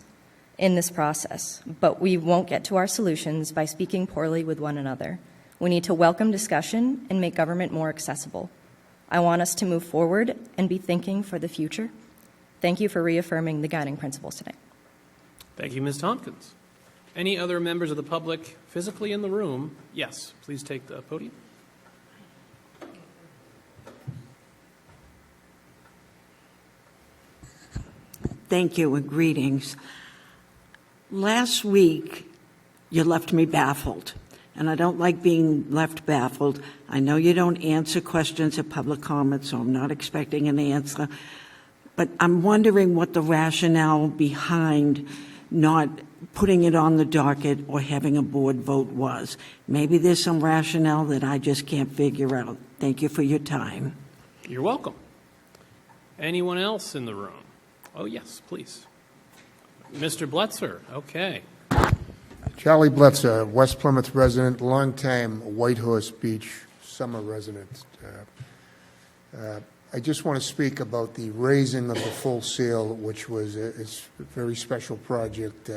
in this process, but we won't get to our solutions by speaking poorly with one another. We need to welcome discussion and make government more accessible. I want us to move forward and be thinking for the future. Thank you for reaffirming the guiding principles today. Thank you, Ms. Tompkins. Any other members of the public physically in the room? Yes, please take the podium. Thank you and greetings. Last week, you left me baffled, and I don't like being left baffled. I know you don't answer questions at public comment, so I'm not expecting an answer. But I'm wondering what the rationale behind not putting it on the docket or having a board vote was. Maybe there's some rationale that I just can't figure out. Thank you for your time. You're welcome. Anyone else in the room? Oh, yes, please. Mr. Bletzer, okay. Charlie Bletzer, West Plymouth resident, longtime Whitehorse Beach summer resident. I just want to speak about the raising of the full sail, which was a very special project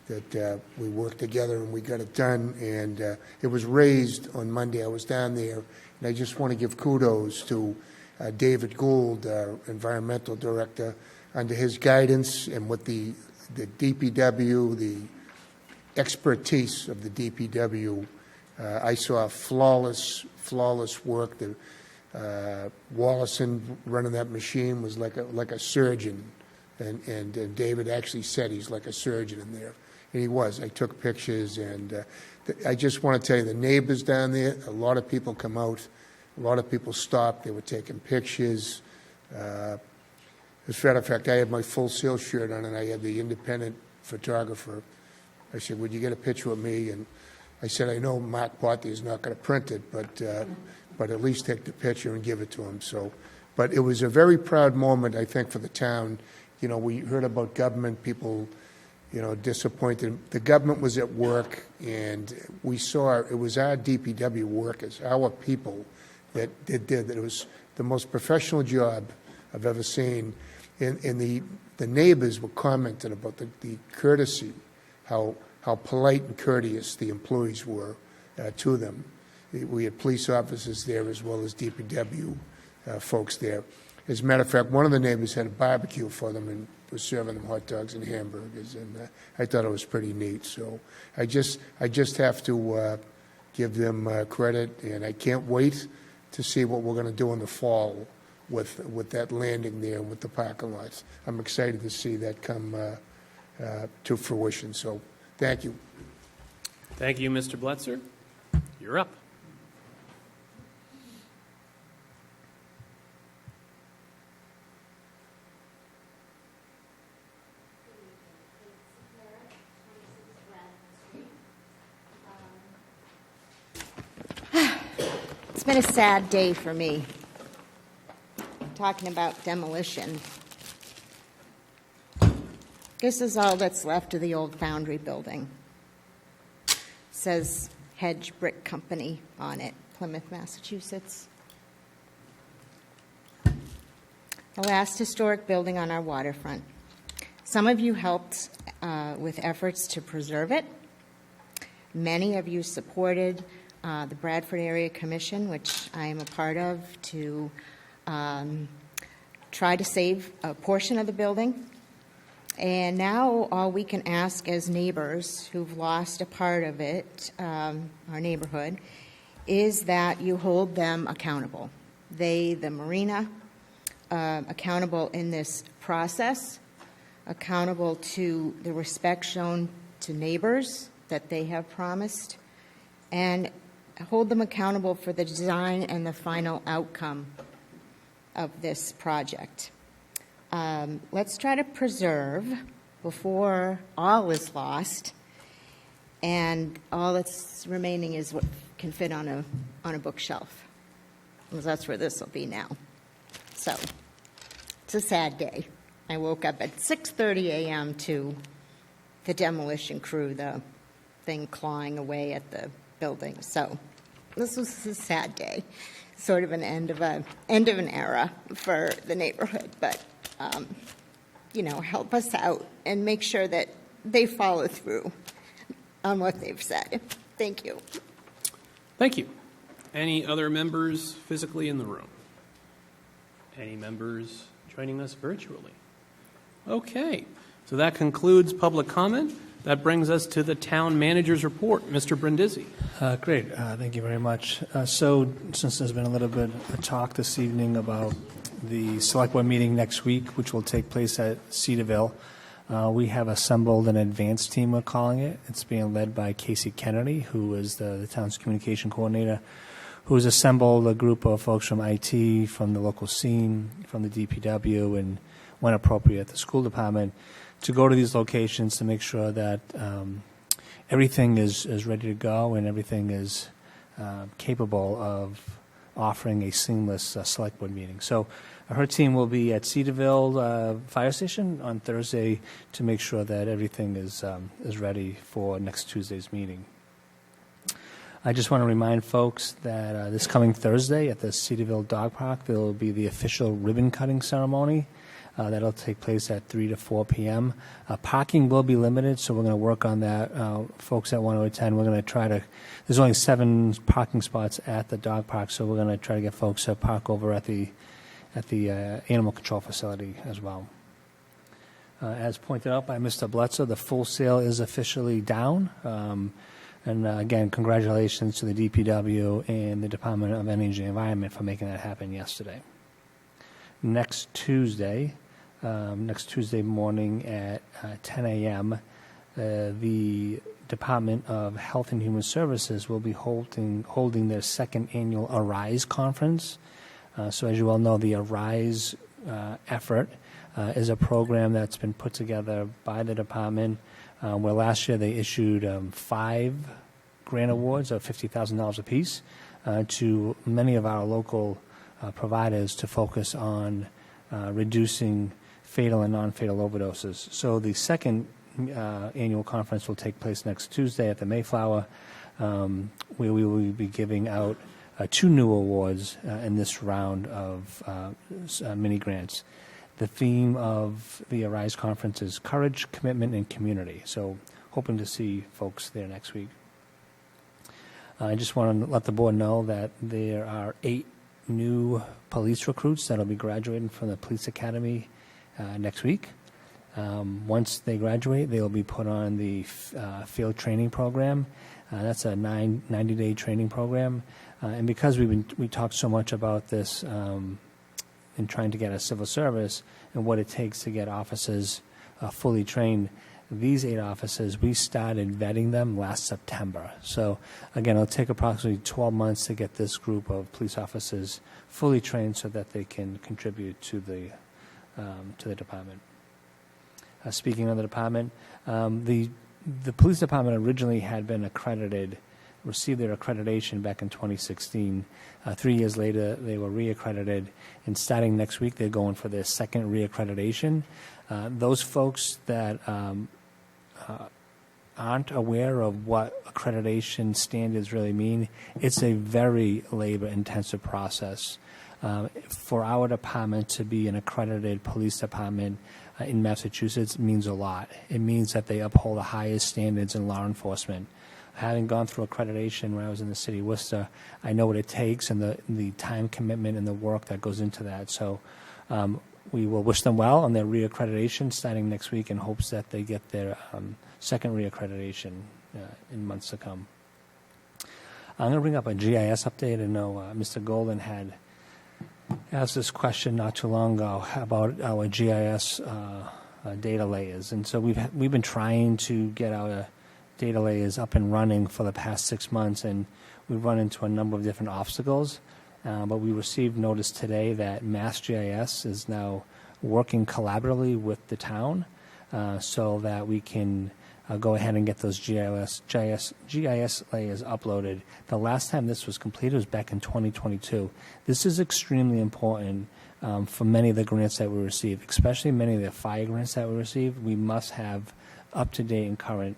that we worked together and we got it done. And it was raised on Monday. I was down there, and I just want to give kudos to David Gould, our environmental director, under his guidance and with the DPW, the expertise of the DPW. I saw flawless work. Wallison running that machine was like a surgeon, and David actually said he's like a surgeon in there, and he was. I took pictures, and I just want to tell you, the neighbors down there, a lot of people come out, a lot of people stopped. They were taking pictures. As a matter of fact, I had my Full Sail shirt on, and I had the independent photographer. I said, would you get a picture of me? And I said, I know Mark Potty is not going to print it, but at least take the picture and give it to him. So, but it was a very proud moment, I think, for the town. You know, we heard about government, people, you know, disappointed. The government was at work, and we saw it was our DPW workers, our people that did that. It was the most professional job I've ever seen. And the neighbors were commenting about the courtesy, how polite and courteous the employees were to them. We had police officers there as well as DPW folks there. As a matter of fact, one of the neighbors had a barbecue for them and was serving them hot dogs and hamburgers, and I thought it was pretty neat. So I just have to give them credit, and I can't wait to see what we're going to do in the fall with that landing there and with the parking lots. I'm excited to see that come to fruition. So thank you. Thank you, Mr. Bletzer. You're up. It's been a sad day for me. Talking about demolition. This is all that's left of the old foundry building. It says Hedge Brick Company on it, Plymouth, Massachusetts. The last historic building on our waterfront. Some of you helped with efforts to preserve it. Many of you supported the Bradford Area Commission, which I am a part of, to try to save a portion of the building. And now all we can ask as neighbors who've lost a part of it, our neighborhood, is that you hold them accountable. They, the marina, accountable in this process, accountable to the respect shown to neighbors that they have promised, and hold them accountable for the design and the final outcome of this project. Let's try to preserve before all is lost, and all that's remaining is what can fit on a bookshelf. Well, that's where this will be now. So it's a sad day. I woke up at 6:30 a.m. to the demolition crew, the thing clawing away at the building. So this was a sad day, sort of an end of an era for the neighborhood. But help us out and make sure that they follow through on what they've said. Thank you. Thank you. Any other members physically in the room? Any members joining us virtually? Okay, so that concludes public comment. That brings us to the town manager's report. Mr. Brindisi. Great. Thank you very much. So since there's been a little bit of talk this evening about the select board meeting next week, which will take place at Cedarville, we have assembled an advanced team, we're calling it. It's being led by Casey Kennedy, who is the town's communication coordinator, who has assembled a group of folks from IT, from the local scene, from the DPW, and when appropriate, the school department, to go to these locations to make sure that everything is ready to go and everything is capable of offering a seamless select board meeting. So her team will be at Cedarville Fire Station on Thursday to make sure that everything is ready for next Tuesday's meeting. I just want to remind folks that this coming Thursday at the Cedarville Dog Park, there will be the official ribbon cutting ceremony. That'll take place at 3 to 4 p.m. Parking will be limited, so we're going to work on that. Folks that want to attend, we're going to try to, there's only 7 parking spots at the dog park, so we're going to try to get folks to park over at the animal control facility as well. As pointed out by Mr. Bledsoe, the full sale is officially down. And again, congratulations to the DPW and the Department of Energy and Environment for making that happen yesterday. Next Tuesday morning at 10 a.m., the Department of Health and Human Services will be holding their second annual Arise conference. So as you all know, the Arise effort is a program that's been put together by the department, where last year they issued 5 grant awards of $50,000 apiece to many of our local providers to focus on reducing fatal and non-fatal overdoses. So the second annual conference will take place next Tuesday at the Mayflower, where we will be giving out 2 new awards in this round of mini grants. The theme of the Arise conference is courage, commitment, and community. So hoping to see folks there next week. I just want to let the board know that there are 8 new police recruits that will be graduating from the police academy next week. Once they graduate, they will be put on the field training program. That's a 90-day training program. And because we talked so much about this in trying to get a civil service and what it takes to get officers fully trained, these 8 officers, we started vetting them last September. So again, it'll take approximately 12 months to get this group of police officers fully trained so that they can contribute to the department. Speaking of the department, the police department originally had been accredited, received their accreditation back in 2016. 3 years later, they were reaccredited, and starting next week, they're going for their second reaccreditation. Those folks that aren't aware of what accreditation standards really mean, it's a very labor-intensive process. For our department to be an accredited police department in Massachusetts means a lot. It means that they uphold the highest standards in law enforcement. Having gone through accreditation when I was in the city of Worcester, I know what it takes and the time commitment and the work that goes into that. So we will wish them well on their reaccreditation starting next week in hopes that they get their second reaccreditation in months to come. I'm going to bring up a GIS update. I know Mr. Golden had asked this question not too long ago about our GIS data layers. And so we've been trying to get our data layers up and running for the past 6 months, and we've run into a number of different obstacles. But we received notice today that MassGIS is now working collaboratively with the town so that we can go ahead and get those GIS layers uploaded. The last time this was completed was back in 2022. This is extremely important for many of the grants that we receive, especially many of the fire grants that we receive. We must have up-to-date and current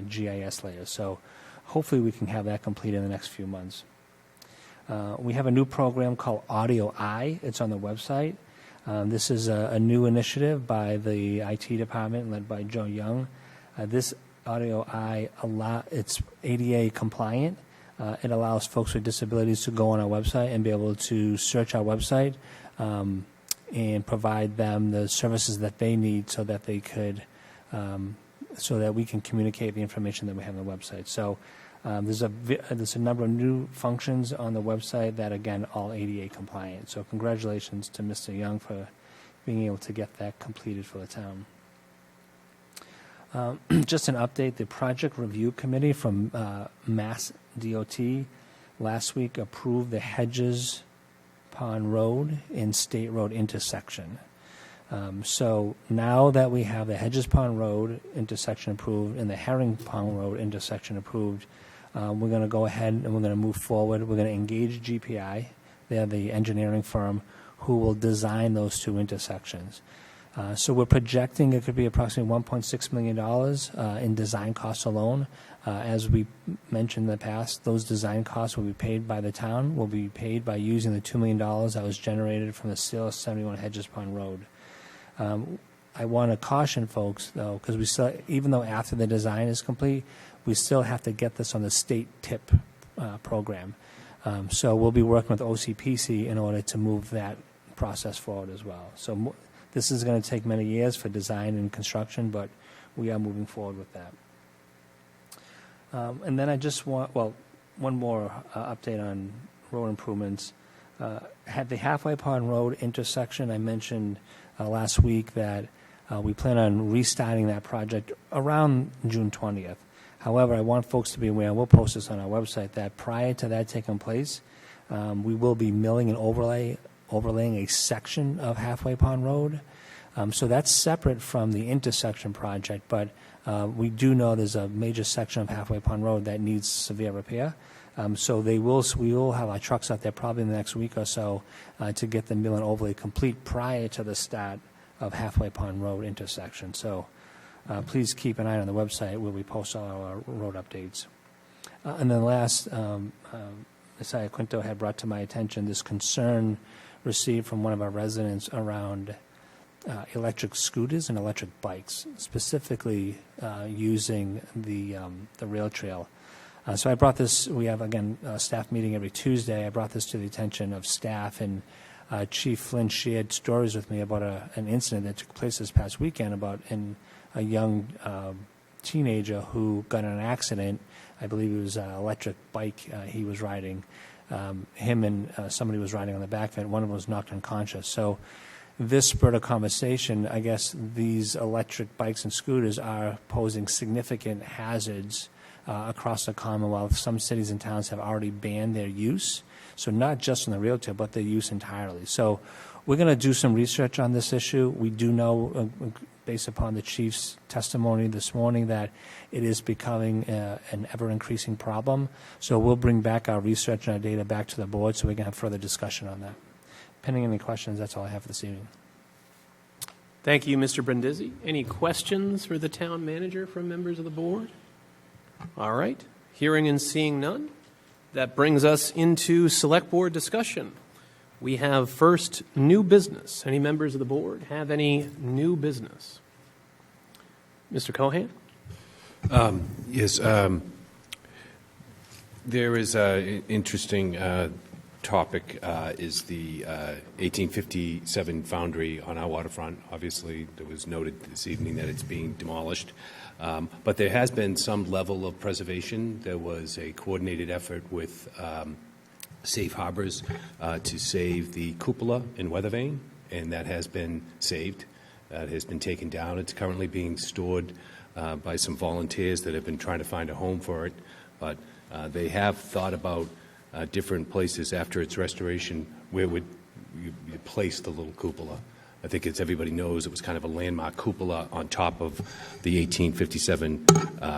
GIS layers. So hopefully we can have that completed in the next few months. We have a new program called Audio Eye. It's on the website. This is a new initiative by the IT department led by Joe Young. This Audio Eye, it's ADA compliant. It allows folks with disabilities to go on our website and be able to search our website and provide them the services that they need so that they could, so that we can communicate the information that we have on the website. So there's a number of new functions on the website that, again, all ADA compliant. So congratulations to Mr. Young for being able to get that completed for the town. Just an update, the Project Review Committee from Mass DOT last week approved the Hedges Pond Road and State Road intersection. So now that we have the Hedges Pond Road intersection approved and the Herring Pond Road intersection approved, we're going to go ahead and we're going to move forward. We're going to engage GPI. They're the engineering firm who will design those two intersections. So we're projecting it could be approximately $1.6 million in design costs alone. As we mentioned in the past, those design costs will be paid by the town, will be paid by using the $2 million that was generated from the sale of 71 Hedges Pond Road. I want to caution folks, though, because we still, even though after the design is complete, we still have to get this on the state TIP program. So we'll be working with OCPC in order to move that process forward as well. So this is going to take many years for design and construction, but we are moving forward with that. And then I just want, well, one more update on road improvements. Had the Halfway Pond Road intersection, I mentioned last week that we plan on restarting that project around June 20th. However, I want folks to be aware, and we'll post this on our website, that prior to that taking place, we will be milling and overlaying a section of Halfway Pond Road. So that's separate from the intersection project, but we do know there's a major section of Halfway Pond Road that needs severe repair. So we will have our trucks out there probably in the next week or so to get the mill and overlay complete prior to the start of Halfway Pond Road intersection. So please keep an eye on the website where we post all our road updates. And then last, Ms. Quinto had brought to my attention this concern received from one of our residents around electric scooters and electric bikes, specifically using the rail trail. So I brought this, we have, again, a staff meeting every Tuesday. I brought this to the attention of staff, and Chief Flynn shared stories with me about an incident that took place this past weekend about a young teenager who got in an accident. I believe it was an electric bike he was riding. Him and somebody was riding on the back of it. One of them was knocked unconscious. So this spurred a conversation. I guess these electric bikes and scooters are posing significant hazards across the Commonwealth. Some cities and towns have already banned their use. So not just on the rail trail, but their use entirely. So we're going to do some research on this issue. We do know, based upon the chief's testimony this morning, that it is becoming an ever-increasing problem. So we'll bring back our research and our data back to the board so we can have further discussion on that. Pending any questions, that's all I have for this evening. Thank you, Mr. Brindisi. Any questions for the town manager from members of the board? All right. Hearing and seeing none, that brings us into select board discussion. We have first new business. Any members of the board have any new business? Mr. Cohan? Yes. There is an interesting topic is the 1857 foundry on our waterfront. Obviously, it was noted this evening that it's being demolished. But there has been some level of preservation. There was a coordinated effort with Safe Harbors to save the cupola in Weathervane, and that has been saved. That has been taken down. It's currently being stored by some volunteers that have been trying to find a home for it. But they have thought about different places after its restoration where would you place the little cupola. I think, as everybody knows, it was kind of a landmark cupola on top of the 1857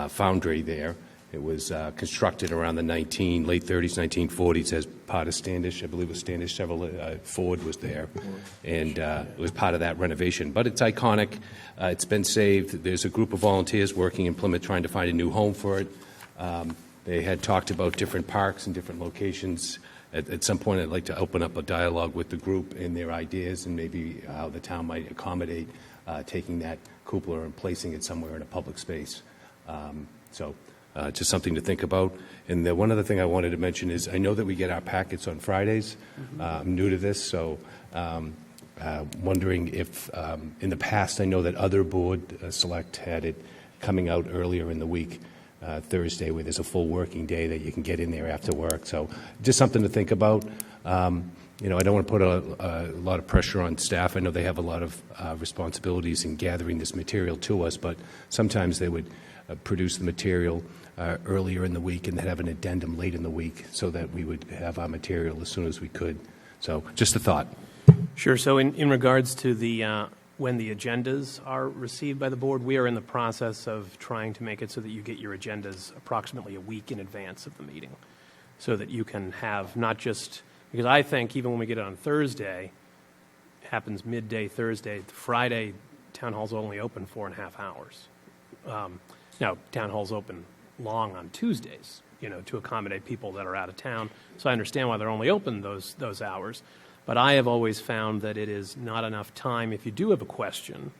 foundry there. It was constructed around the late 30s, 1940s as part of Standish. I believe it was Standish. Ford was there, and it was part of that renovation. But it's iconic. It's been saved. There's a group of volunteers working in Plymouth trying to find a new home for it. They had talked about different parks and different locations. At some point, I'd like to open up a dialogue with the group and their ideas and maybe how the town might accommodate taking that cupola and placing it somewhere in a public space. Just something to think about. And the one other thing I wanted to mention is I know that we get our packets on Fridays. I'm new to this, so wondering if in the past I know that other board select had it coming out earlier in the week, Thursday, where there's a full working day that you can get in there after work. So just something to think about. I don't want to put a lot of pressure on staff. I know they have a lot of responsibilities in gathering this material to us, but sometimes they would produce the material earlier in the week and then have an addendum late in the week so that we would have our material as soon as we could. So just a thought. Sure. So in regards to the when the agendas are received by the board, we are in the process of trying to make it so that you get your agendas approximately a week in advance of the meeting so that you can have not just, because I think even when we get it on Thursday, it happens midday Thursday, Friday, town hall's only open 4.5 hours. Now, town hall's open long on Tuesdays, to accommodate people that are out of town. So I understand why they're only open those hours. But I have always found that it is not enough time if you do have a question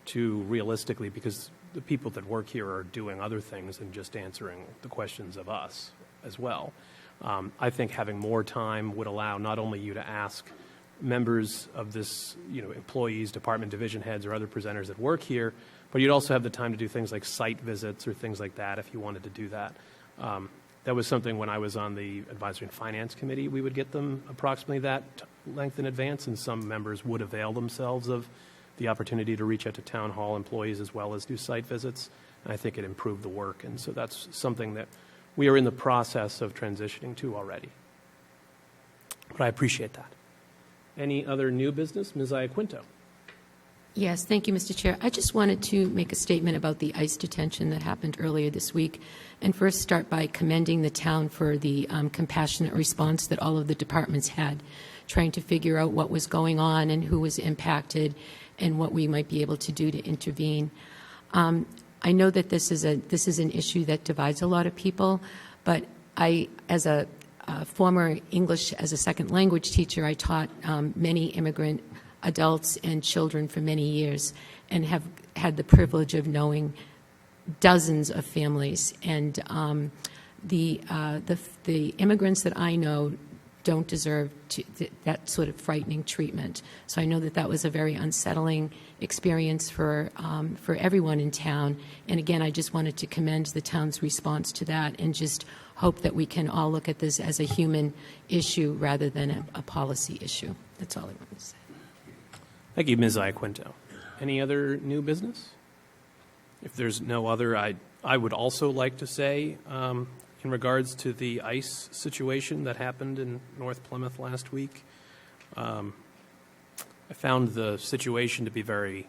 to realistically, because the people that work here are doing other things than just answering the questions of us as well. I think having more time would allow not only you to ask members of this, employees, department division heads, or other presenters that work here, but you'd also have the time to do things like site visits or things like that if you wanted to do that. That was something when I was on the Advisory and Finance Committee, we would get them approximately that length in advance, and some members would avail themselves of the opportunity to reach out to town hall employees as well as do site visits. And I think it improved the work, and so that's something that we are in the process of transitioning to already. But I appreciate that. Any other new business? Ms. Iaquinto. Yes, thank you, Mr. Chair. I just wanted to make a statement about the ICE detention that happened earlier this week, and first start by commending the town for the compassionate response that all of the departments had, trying to figure out what was going on and who was impacted and what we might be able to do to intervene. I know that this is an issue that divides a lot of people, but I, as a former English as a second language teacher, I taught many immigrant adults and children for many years and have had the privilege of knowing dozens of families. And the immigrants that I know don't deserve that sort of frightening treatment. So I know that was a very unsettling experience for everyone in town. And again, I just wanted to commend the town's response to that and just hope that we can all look at this as a human issue rather than a policy issue. That's all I wanted to say. Thank you, Ms. Iaquinto. Any other new business? If there's no other, I would also like to say, in regards to the ICE situation that happened in North Plymouth last week, I found the situation to be very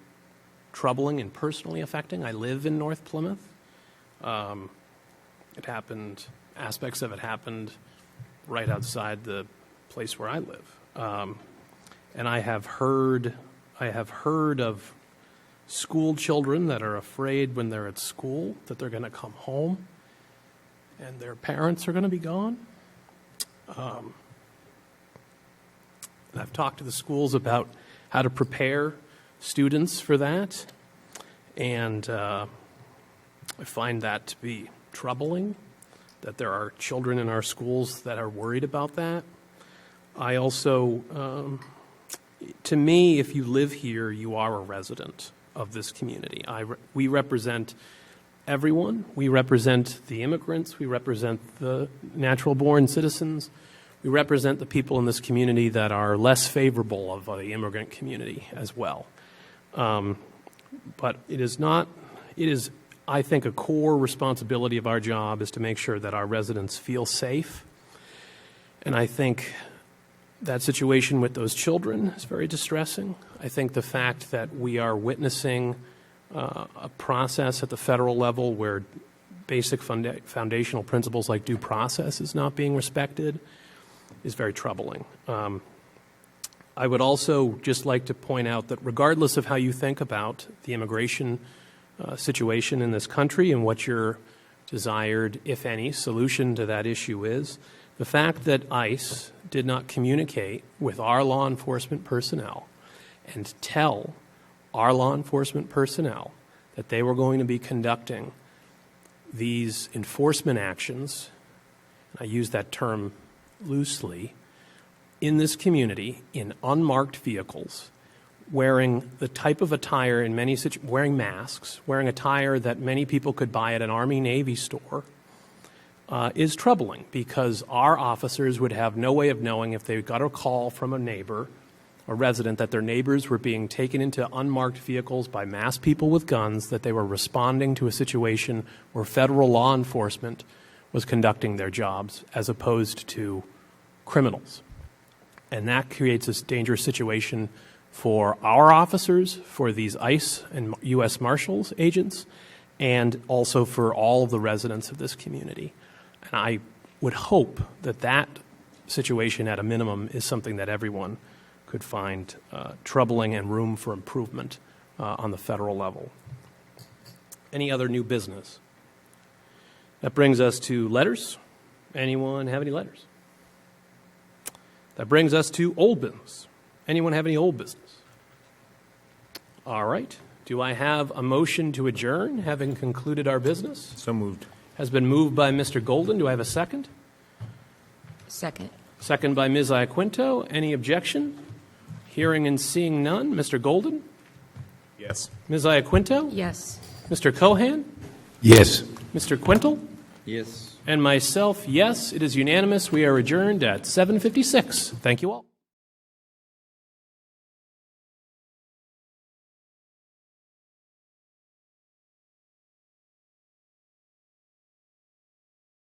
troubling and personally affecting. I live in North Plymouth. Aspects of it happened right outside the place where I live. And I have heard of school children that are afraid when they're at school that they're going to come home and their parents are going to be gone. I've talked to the schools about how to prepare students for that, and I find that to be troubling, that there are children in our schools that are worried about that. I also, to me, if you live here, you are a resident of this community. We represent everyone. We represent the immigrants. We represent the natural-born citizens. We represent the people in this community that are less favorable of the immigrant community as well. But it is, I think, a core responsibility of our job is to make sure that our residents feel safe. And I think That situation with those children is very distressing. I think the fact that we are witnessing a process at the federal level where basic foundational principles like due process is not being respected is very troubling. I would also just like to point out that regardless of how you think about the immigration situation in this country and what your desired, if any, solution to that issue is, the fact that ICE did not communicate with our law enforcement personnel and tell our law enforcement personnel that they were going to be conducting these enforcement actions, I use that term loosely, in this community in unmarked vehicles, wearing the type of attire in many situations, wearing masks, wearing attire that many people could buy at an Army-Navy store, is troubling because our officers would have no way of knowing if they got a call from a neighbor, a resident, that their neighbors were being taken into unmarked vehicles by masked people with guns, that they were responding to a situation where federal law enforcement was conducting their jobs as opposed to criminals. And that creates a dangerous situation for our officers, for these ICE and U.S. Marshals agents, and also for all of the residents of this community. And I would hope that that situation, at a minimum, is something that everyone could find troubling and room for improvement on the federal level. Any other new business? That brings us to letters. Anyone have any letters? That brings us to old business. Anyone have any old business? All right. Do I have a motion to adjourn, having concluded our business? So moved. Has been moved by Mr. Golden. Do I have a second? Second. Second by Ms. Iaquinto. Any objection? Hearing and seeing none. Mr. Golden? Yes. Ms. Iaquinto? Yes. Mr. Cohan? Yes. Mr. Quintal? Yes. And myself, yes. It is unanimous. We are adjourned at 7:56. Thank you all.